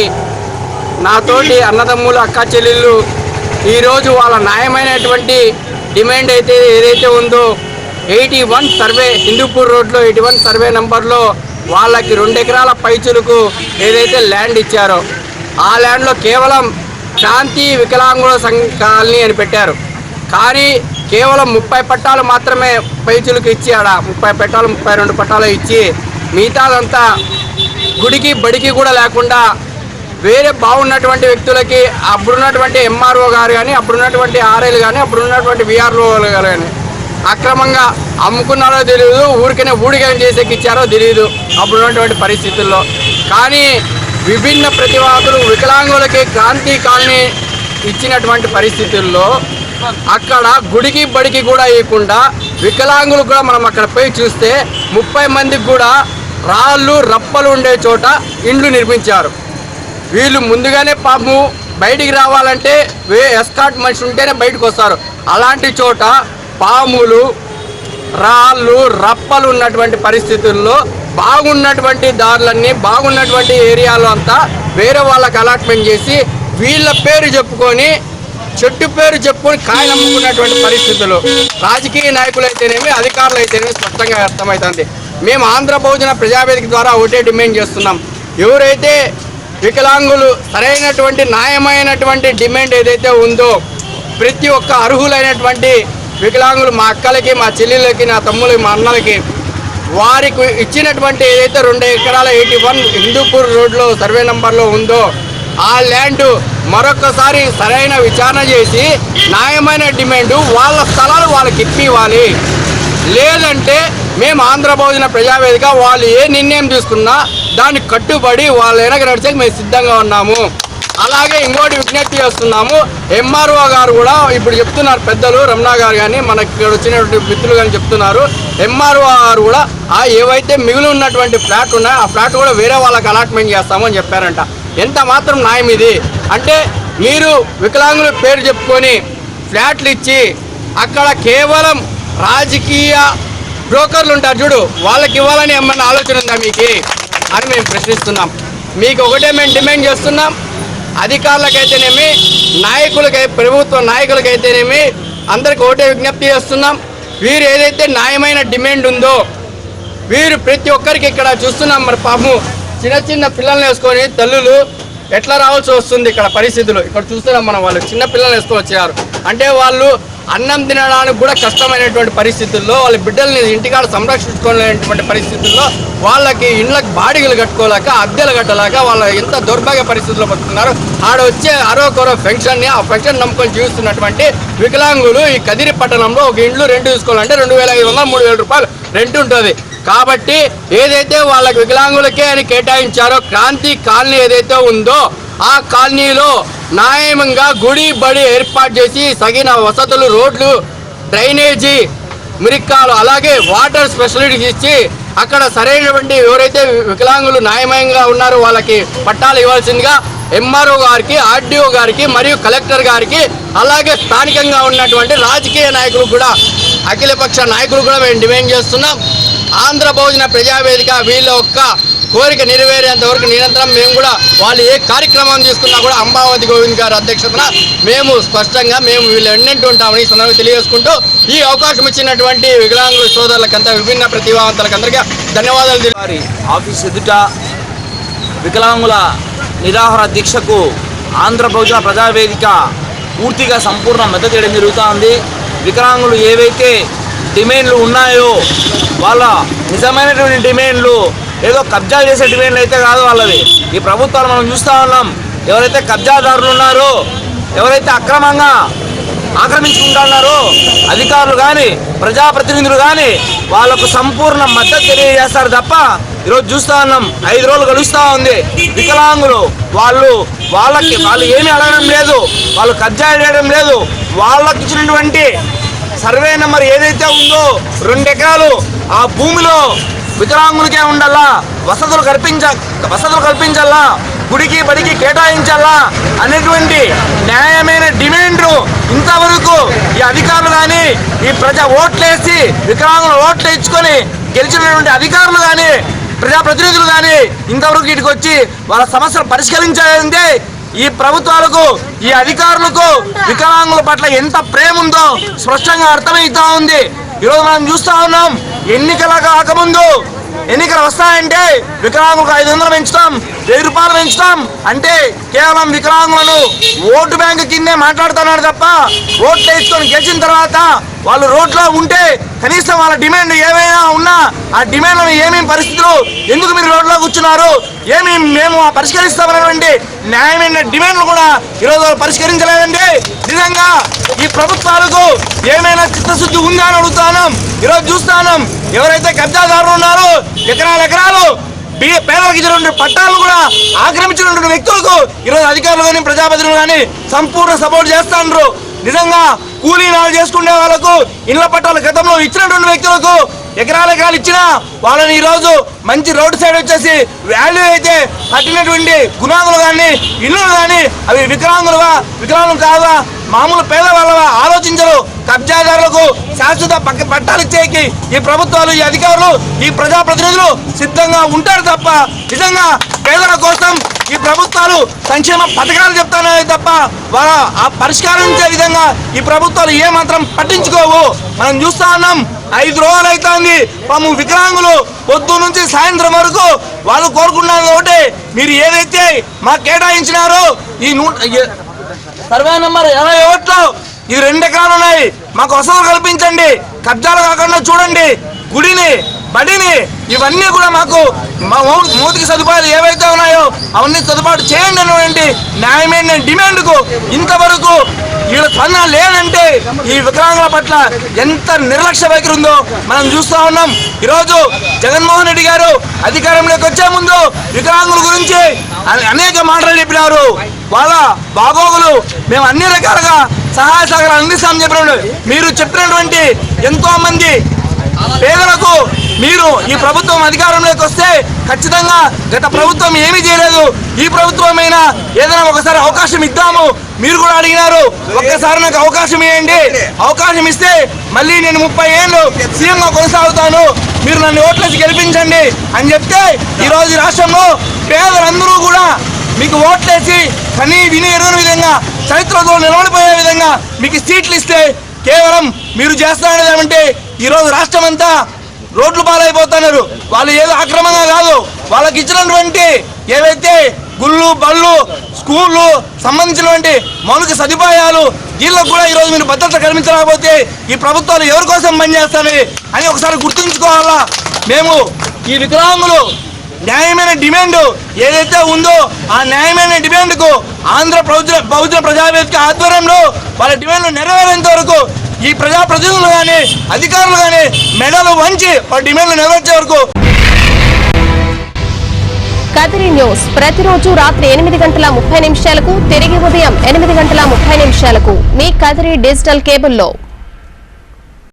నాతోటి అన్నదమ్ములు, అక్క చెల్లెళ్ళు ఈరోజు వాళ్ళ న్యాయమైనటువంటి డిమాండ్ అయితే ఏదైతే ఉందో 81 సర్వే హిందూపూర్ రోడ్లో 81 సర్వే నంబర్లో వాళ్ళకి 2 ఎకరాల పైచులకు ఏదైతే ల్యాండ్ ఇచ్చారో ఆ ల్యాండ్లో కేవలం శాంతి వికలాంగుల కాలనీ అని పెట్టారు. కానీ కేవలం 30 పట్టాలు మాత్రమే పైచులకు ఇచ్చి ఆడ 30 పట్టాలు 32 పట్టాలు ఇచ్చి మిగతాదంతా గుడికి బడికి కూడా లేకుండా వేరే బాగున్నటువంటి వ్యక్తులకి అప్పుడున్నటువంటి ఎంఆర్ఓ గారు కానీ అప్పుడున్నటువంటి ఆర్ఐలు కానీ అప్పుడున్నటువంటి విఆర్ఓలు కానీ అక్రమంగా అమ్ముకున్నారో తెలియదు, ఊడికం చేసేకి ఇచ్చారో తెలియదు అప్పుడున్నటువంటి పరిస్థితుల్లో. కానీ విభిన్న ప్రతివాదులు వికలాంగులకి క్రాంతి కాలనీ ఇచ్చినటువంటి పరిస్థితుల్లో అక్కడ గుడికి బడికి కూడా ఇవ్వకుండా వికలాంగులు కూడా మనం అక్కడ పోయి చూస్తే 30 మందికి కూడా రాళ్ళు రప్పలు ఉండే చోట ఇండ్లు నిర్మించారు. వీళ్ళు ముందుగానే పాపము బయటికి రావాలంటే ఎస్కాట్ మనిషి ఉంటేనే బయటకు వస్తారు. అలాంటి చోట పాములు, రాళ్ళు రప్పలు ఉన్నటువంటి పరిస్థితుల్లో బాగున్నటువంటి దారులన్నీ బాగున్నటువంటి ఏరియాలో అంతా వేరే వాళ్ళకి అలాట్మెంట్ చేసి వీళ్ళ పేరు చెప్పుకొని చెట్టు పేరు చెప్పుకొని కాయలు అమ్ముకున్నటువంటి పరిస్థితులు రాజకీయ నాయకులు అయితేనేమి అధికారులు అయితేనేమి స్పష్టంగా అర్థమవుతుంది. మేము ఆంధ్ర భోజన ప్రజావేదిక ద్వారా ఒకటే డిమాండ్ చేస్తున్నాం. ఎవరైతే వికలాంగులు సరైనటువంటి న్యాయమైనటువంటి డిమాండ్ ఏదైతే ఉందో ప్రతి ఒక్క అర్హులైనటువంటి వికలాంగులు మా అక్కలకి, మా చెల్లెళ్ళకి, నా తమ్ములకి, మా అన్నలకి వారికి ఇచ్చినటువంటి ఏదైతే 2 ఎకరాల 81 హిందూపూర్ రోడ్లో సర్వే నంబర్లో ఉందో ఆ ల్యాండ్ మరొకసారి సరైన విచారణ చేసి న్యాయమైన డిమాండు వాళ్ళ స్థలాలు వాళ్ళకి ఇప్పివ్వాలి. లేదంటే మేము ఆంధ్ర భోజన ప్రజావేదిక వాళ్ళు ఏ నిర్ణయం తీసుకున్నా దానికి కట్టుబడి వాళ్ళ వెనక నడిచేకి మేము సిద్ధంగా ఉన్నాము. అలాగే ఇంకోటి విజ్ఞప్తి చేస్తున్నాము, ఎంఆర్ఓ గారు కూడా ఇప్పుడు చెప్తున్నారు, పెద్దలు రమణ గారు కానీ మనకి ఇక్కడ వచ్చినటువంటి మిత్రులు కానీ చెప్తున్నారు, ఎంఆర్ఓ గారు కూడా ఏవైతే మిగిలి ఉన్నటువంటి ఫ్లాట్ ఉన్నాయో ఆ ఫ్లాట్ కూడా వేరే వాళ్ళకి అలాట్మెంట్ చేస్తామని చెప్పారంట. ఎంత మాత్రం న్యాయం ఇది? అంటే మీరు వికలాంగుల పేరు చెప్పుకొని ఫ్లాట్లు ఇచ్చి అక్కడ కేవలం రాజకీయ బ్రోకర్లు ఉంటారు చూడు, వాళ్ళకి ఇవ్వాలని ఏమన్నా ఆలోచన ఉందా మీకు అని మేము ప్రశ్నిస్తున్నాం. మీకు ఒకటే మేము డిమాండ్ చేస్తున్నాం, అధికారులకైతేనేమి ప్రభుత్వ నాయకులకైతేనేమి అందరికి ఒకటే విజ్ఞప్తి చేస్తున్నాం. వీరు ఏదైతే న్యాయమైన డిమాండ్ ఉందో వీరు ప్రతి ఒక్కరికి ఇక్కడ చూస్తున్నాం. మరి పాపం చిన్న పిల్లల్ని వేసుకొని తల్లులు ఎట్లా రావాల్సి వస్తుంది ఇక్కడ పరిస్థితులు ఇక్కడ చూస్తున్నాం మనం. వాళ్ళు చిన్న పిల్లల్ని వేసుకొని వచ్చారు అంటే వాళ్ళు అన్నం తినడానికి కూడా కష్టమైనటువంటి పరిస్థితుల్లో వాళ్ళ బిడ్డల్ని ఇంటికాడ సంరక్షించుకోలేనటువంటి పరిస్థితుల్లో వాళ్ళకి ఇండ్లకు బాడిగలు కట్టుకోలేక అద్దెలు కట్టలేక వాళ్ళ ఎంత దౌర్భాగ్య పరిస్థితుల్లో బతుకుతున్నారు. ఆడ వచ్చే అరవకొరో పెన్షన్ని ఆ పెన్షన్ నమ్ముకొని జీవిస్తున్నటువంటి వికలాంగులు ఈ కదిరి పట్టణంలో ఒక ఇండ్లు రెంట్ తీసుకోవాలంటే 2,500 3,000 రూపాయలు రెంట్ ఉంటుంది. కాబట్టి ఏదైతే వాళ్ళకి వికలాంగులకే అని కేటాయించారో క్రాంతి కాలనీ ఏదైతే ఉందో ఆ కాలనీలో న్యాయంగా గుడి బడి ఏర్పాటు చేసి తగిన వసతులు, రోడ్లు, డ్రైనేజీ, మురిక్కాలు అలాగే వాటర్ స్పెషలిటీస్ ఇచ్చి అక్కడ సరైనటువంటి ఎవరైతే వికలాంగులు న్యాయమయంగా ఉన్నారో వాళ్ళకి పట్టాలు ఇవ్వాల్సిందిగా ఎంఆర్ఓ గారికి, ఆర్డీఓ గారికి మరియు కలెక్టర్ గారికి అలాగే స్థానికంగా ఉన్నటువంటి రాజకీయ నాయకులు కూడా అఖిలపక్ష నాయకులు కూడా మేము డిమాండ్ చేస్తున్నాం. ఆంధ్ర భోజన ప్రజావేదిక వీళ్ళ ఒక్క కోరిక నెరవేరేంత వరకు నిరంతరం మేము కూడా వాళ్ళు ఏ కార్యక్రమం తీసుకున్నా కూడా అంబావతి గోవింద్ గారి అధ్యక్షతన మేము స్పష్టంగా వీళ్ళు ఎన్నెంటూ ఉంటామని ఈ సందర్భంగా తెలియజేసుకుంటూ ఈ అవకాశం ఇచ్చినటువంటి వికలాంగుల సోదరులకంతా విభిన్న ప్రతిభావంతులకందరికీ ధన్యవాదాలు. వారి ఆఫీస్ ఎదుట వికలాంగుల నిరాహార దీక్షకు ఆంధ్ర భోజన ప్రజావేదిక పూర్తిగా సంపూర్ణ మద్దతు ఇవ్వడం జరుగుతూ ఉంది. వికలాంగులు ఏవైతే డిమాండ్లు ఉన్నాయో వాళ్ళ నిజమైనటువంటి డిమాండ్లు ఏదో కబ్జా చేసే డిమాండ్లు అయితే కాదు వాళ్ళవి. ఈ ప్రభుత్వాలు మనం చూస్తూ ఉన్నాం, ఎవరైతే కబ్జాదారులు ఉన్నారో, ఎవరైతే అక్రమంగా ఆక్రమించుకుంటున్నారో అధికారులు కానీ ప్రజాప్రతినిధులు కానీ వాళ్ళకు సంపూర్ణ మద్దతు తెలియజేస్తారు తప్ప ఈరోజు చూస్తూ ఉన్నాం 5 రోజులు గడుస్తూ ఉంది. వికలాంగులు వాళ్ళు ఏమీ అడగడం లేదు, వాళ్ళు కబ్జా చేయడం లేదు. వాళ్ళకి ఇచ్చినటువంటి సర్వే నెంబర్ ఏదైతే ఉందో 2 ఎకరాలు ఆ భూమిలో వికలాంగులకే ఉండాలా, వసతులు కల్పించాలా, గుడికి బడికి కేటాయించాలా అనేటువంటి న్యాయమైన డిమాండ్లు ఇంతవరకు ఈ అధికారులు కానీ ఈ ఓట్లేసి వికలాంగులు ఓట్లు ఇచ్చుకొని గెలిచినటువంటి అధికారులు కానీ ప్రజాప్రతినిధులు కానీ ఇంతవరకు వీటికి వచ్చి వాళ్ళ సమస్యలు పరిష్కరించాలంటే ఈ ప్రభుత్వాలకు ఈ అధికారులకు వికలాంగుల పట్ల ఎంత ప్రేమ ఉందో స్పష్టంగా అర్థమవుతా ఉంది. ఈరోజు మనం చూస్తూ ఉన్నాం, ఎన్నికలు కాకముందు ఎన్నికలు వస్తాయంటే వికలాంగులకు 500 పెంచుతాం, 1000 రూపాయలు పెంచుతాం అంటే కేవలం వికలాంగులను ఓటు బ్యాంకు కిందే మాట్లాడుతున్నారు తప్ప ఓట్లు వేసుకొని గెలిచిన తర్వాత వాళ్ళు రోడ్లో ఉంటే కనీసం వాళ్ళ డిమాండ్ ఏమైనా ఉన్నా ఆ డిమాండ్లను ఏమేమి పరిస్థితులు, ఎందుకు మీరు రోడ్లో కూర్చున్నారు, మేము పరిష్కరిస్తామనేటువంటి న్యాయమైన డిమాండ్లు కూడా ఈరోజు వాళ్ళు పరిష్కరించలేదండి. నిజంగా ఈ ప్రభుత్వాలకు ఏమైనా చిత్తశుద్ధి ఉందా అని అడుగుతాను. ఈరోజు చూస్తాను, ఎవరైతే కబ్జాదారులు ఉన్నారో ఎకరాలు పేదలకు ఇచ్చినటువంటి పట్టాలను కూడా ఆక్రమించినటువంటి వ్యక్తులకు ఈరోజు అధికారులు కానీ ప్రజాప్రతినిధులు కానీ సంపూర్ణ సపోర్ట్ చేస్తున్నారు. నిజంగా కూలీ నాలు చేసుకునే వాళ్ళకు ఇళ్ల పట్టాలు గతంలో ఇచ్చినటువంటి వ్యక్తులకు ఎకరాలు ఇచ్చినా వాళ్ళని ఈరోజు మంచి రోడ్ సైడ్ వచ్చేసి వాల్యూ అయితే కట్టినటువంటి గుణాలు కానీ ఇల్లు కానీ అవి వికలాంగులు కాదా, మామూలు పేదవాళ్ళవా ఆలోచించరు. కబ్జాదారులకు శాశ్వత పట్టాలు ఇచ్చేకి ఈ ప్రభుత్వాలు, ఈ అధికారులు, ఈ ప్రజాప్రతినిధులు సిద్ధంగా ఉంటారు తప్ప నిజంగా పేదల కోసం ఈ ప్రభుత్వాలు సంక్షేమ పథకాలు చెప్తానే తప్ప వాళ్ళ ఆ పరిష్కరించే విధంగా ఈ ప్రభుత్వాలు ఏమాత్రం పట్టించుకోవు. మనం చూస్తా ఉన్నాం, 5 రోజులు అవుతుంది పాము వికలాంగులు పొద్దు నుంచి సాయంత్రం వరకు వాళ్ళు కోరుకున్నారు ఒకటి, మీరు ఏదైతే మాకు కేటాయించినారో ఈ సర్వే నెంబర్ 21లో ఇది 2 ఎకరాలు ఉన్నాయి, మాకు వసతులు కల్పించండి, కబ్జాలు కాకుండా చూడండి, గుడిని బడిని ఇవన్నీ కూడా మాకు మా మౌలిక సదుపాయాలు ఏవైతే ఉన్నాయో అవన్నీ సదుపాటు చేయండి అనేటువంటి న్యాయమైన డిమాండ్కు ఇంతవరకు వీళ్ళ స్పందన లేదంటే ఈ వికలాంగుల పట్ల ఎంత నిర్లక్ష్య వైఖరి ఉందో మనం చూస్తూ ఉన్నాం. ఈరోజు జగన్మోహన్ రెడ్డి గారు అధికారంలోకి వచ్చే ముందు వికలాంగుల గురించి అనేక మాటలు చెప్పినారు. వాళ్ళ బాగోగులు మేము అన్ని రకాలుగా సహాయ సహకారాలు అందిస్తామని చెప్పినప్పుడు మీరు చెప్పినటువంటి ఎంతో మంది పేదలకు మీరు ఈ ప్రభుత్వం అధికారంలోకి వస్తే ఖచ్చితంగా గత ప్రభుత్వం ఏమీ చేయలేదు, ఈ ప్రభుత్వమైనా ఏదైనా ఒకసారి అవకాశం ఇద్దాము మీరు కూడా అడిగినారు, ఒక్కసారి నాకు అవకాశం ఇవ్వండి, అవకాశం ఇస్తే మళ్ళీ నేను 30 ఏళ్ళు సీఎంగా కొనసాగుతాను, మీరు నన్ను ఓట్లేసి గెలిపించండి అని చెప్తే ఈరోజు రాష్ట్రంలో పేదలందరూ కూడా మీకు ఓట్లేసి కనీ విని ఎరుగని విధంగా చరిత్రలో నిలబడిపోయే విధంగా మీకు సీట్లు ఇస్తే కేవలం మీరు చేస్తారనేది ఏమంటే ఈరోజు రాష్ట్రం అంతా రోడ్లు పాలైపోతున్నారు. వాళ్ళు ఏదో అక్రమంగా కాదు, వాళ్ళకి ఇచ్చినటువంటి ఏవైతే గుళ్ళు బళ్ళు స్కూళ్ళు సంబంధించినటువంటి మౌలిక సదుపాయాలు వీళ్ళకు కూడా ఈరోజు మీరు భద్రత కల్పించలేకపోతే ఈ ప్రభుత్వాలు ఎవరి కోసం పనిచేస్తాయి అని ఒకసారి గుర్తుంచుకోవాలా. మేము ఈ వికలాంగులు న్యాయమైన డిమాండ్ ఏదైతే ఉందో ఆ న్యాయమైన డిమాండ్కు ఆంధ్ర బహుజన ప్రజావేదిక ఆధ్వర్యంలో వాళ్ళ డిమాండ్లు నెరవేరేంత వరకు ఈ ప్రజాప్రతినిధులు కానీ అధికారులు కానీ మెడలు వంచి వాళ్ళ డిమాండ్లు నెరవేర్చే వరకు. కదిరి న్యూస్ ప్రతిరోజు రాత్రి 8:30 తిరిగి ఉదయం 8:30 మీ కదిరి డిజిటల్ కేబుల్లో.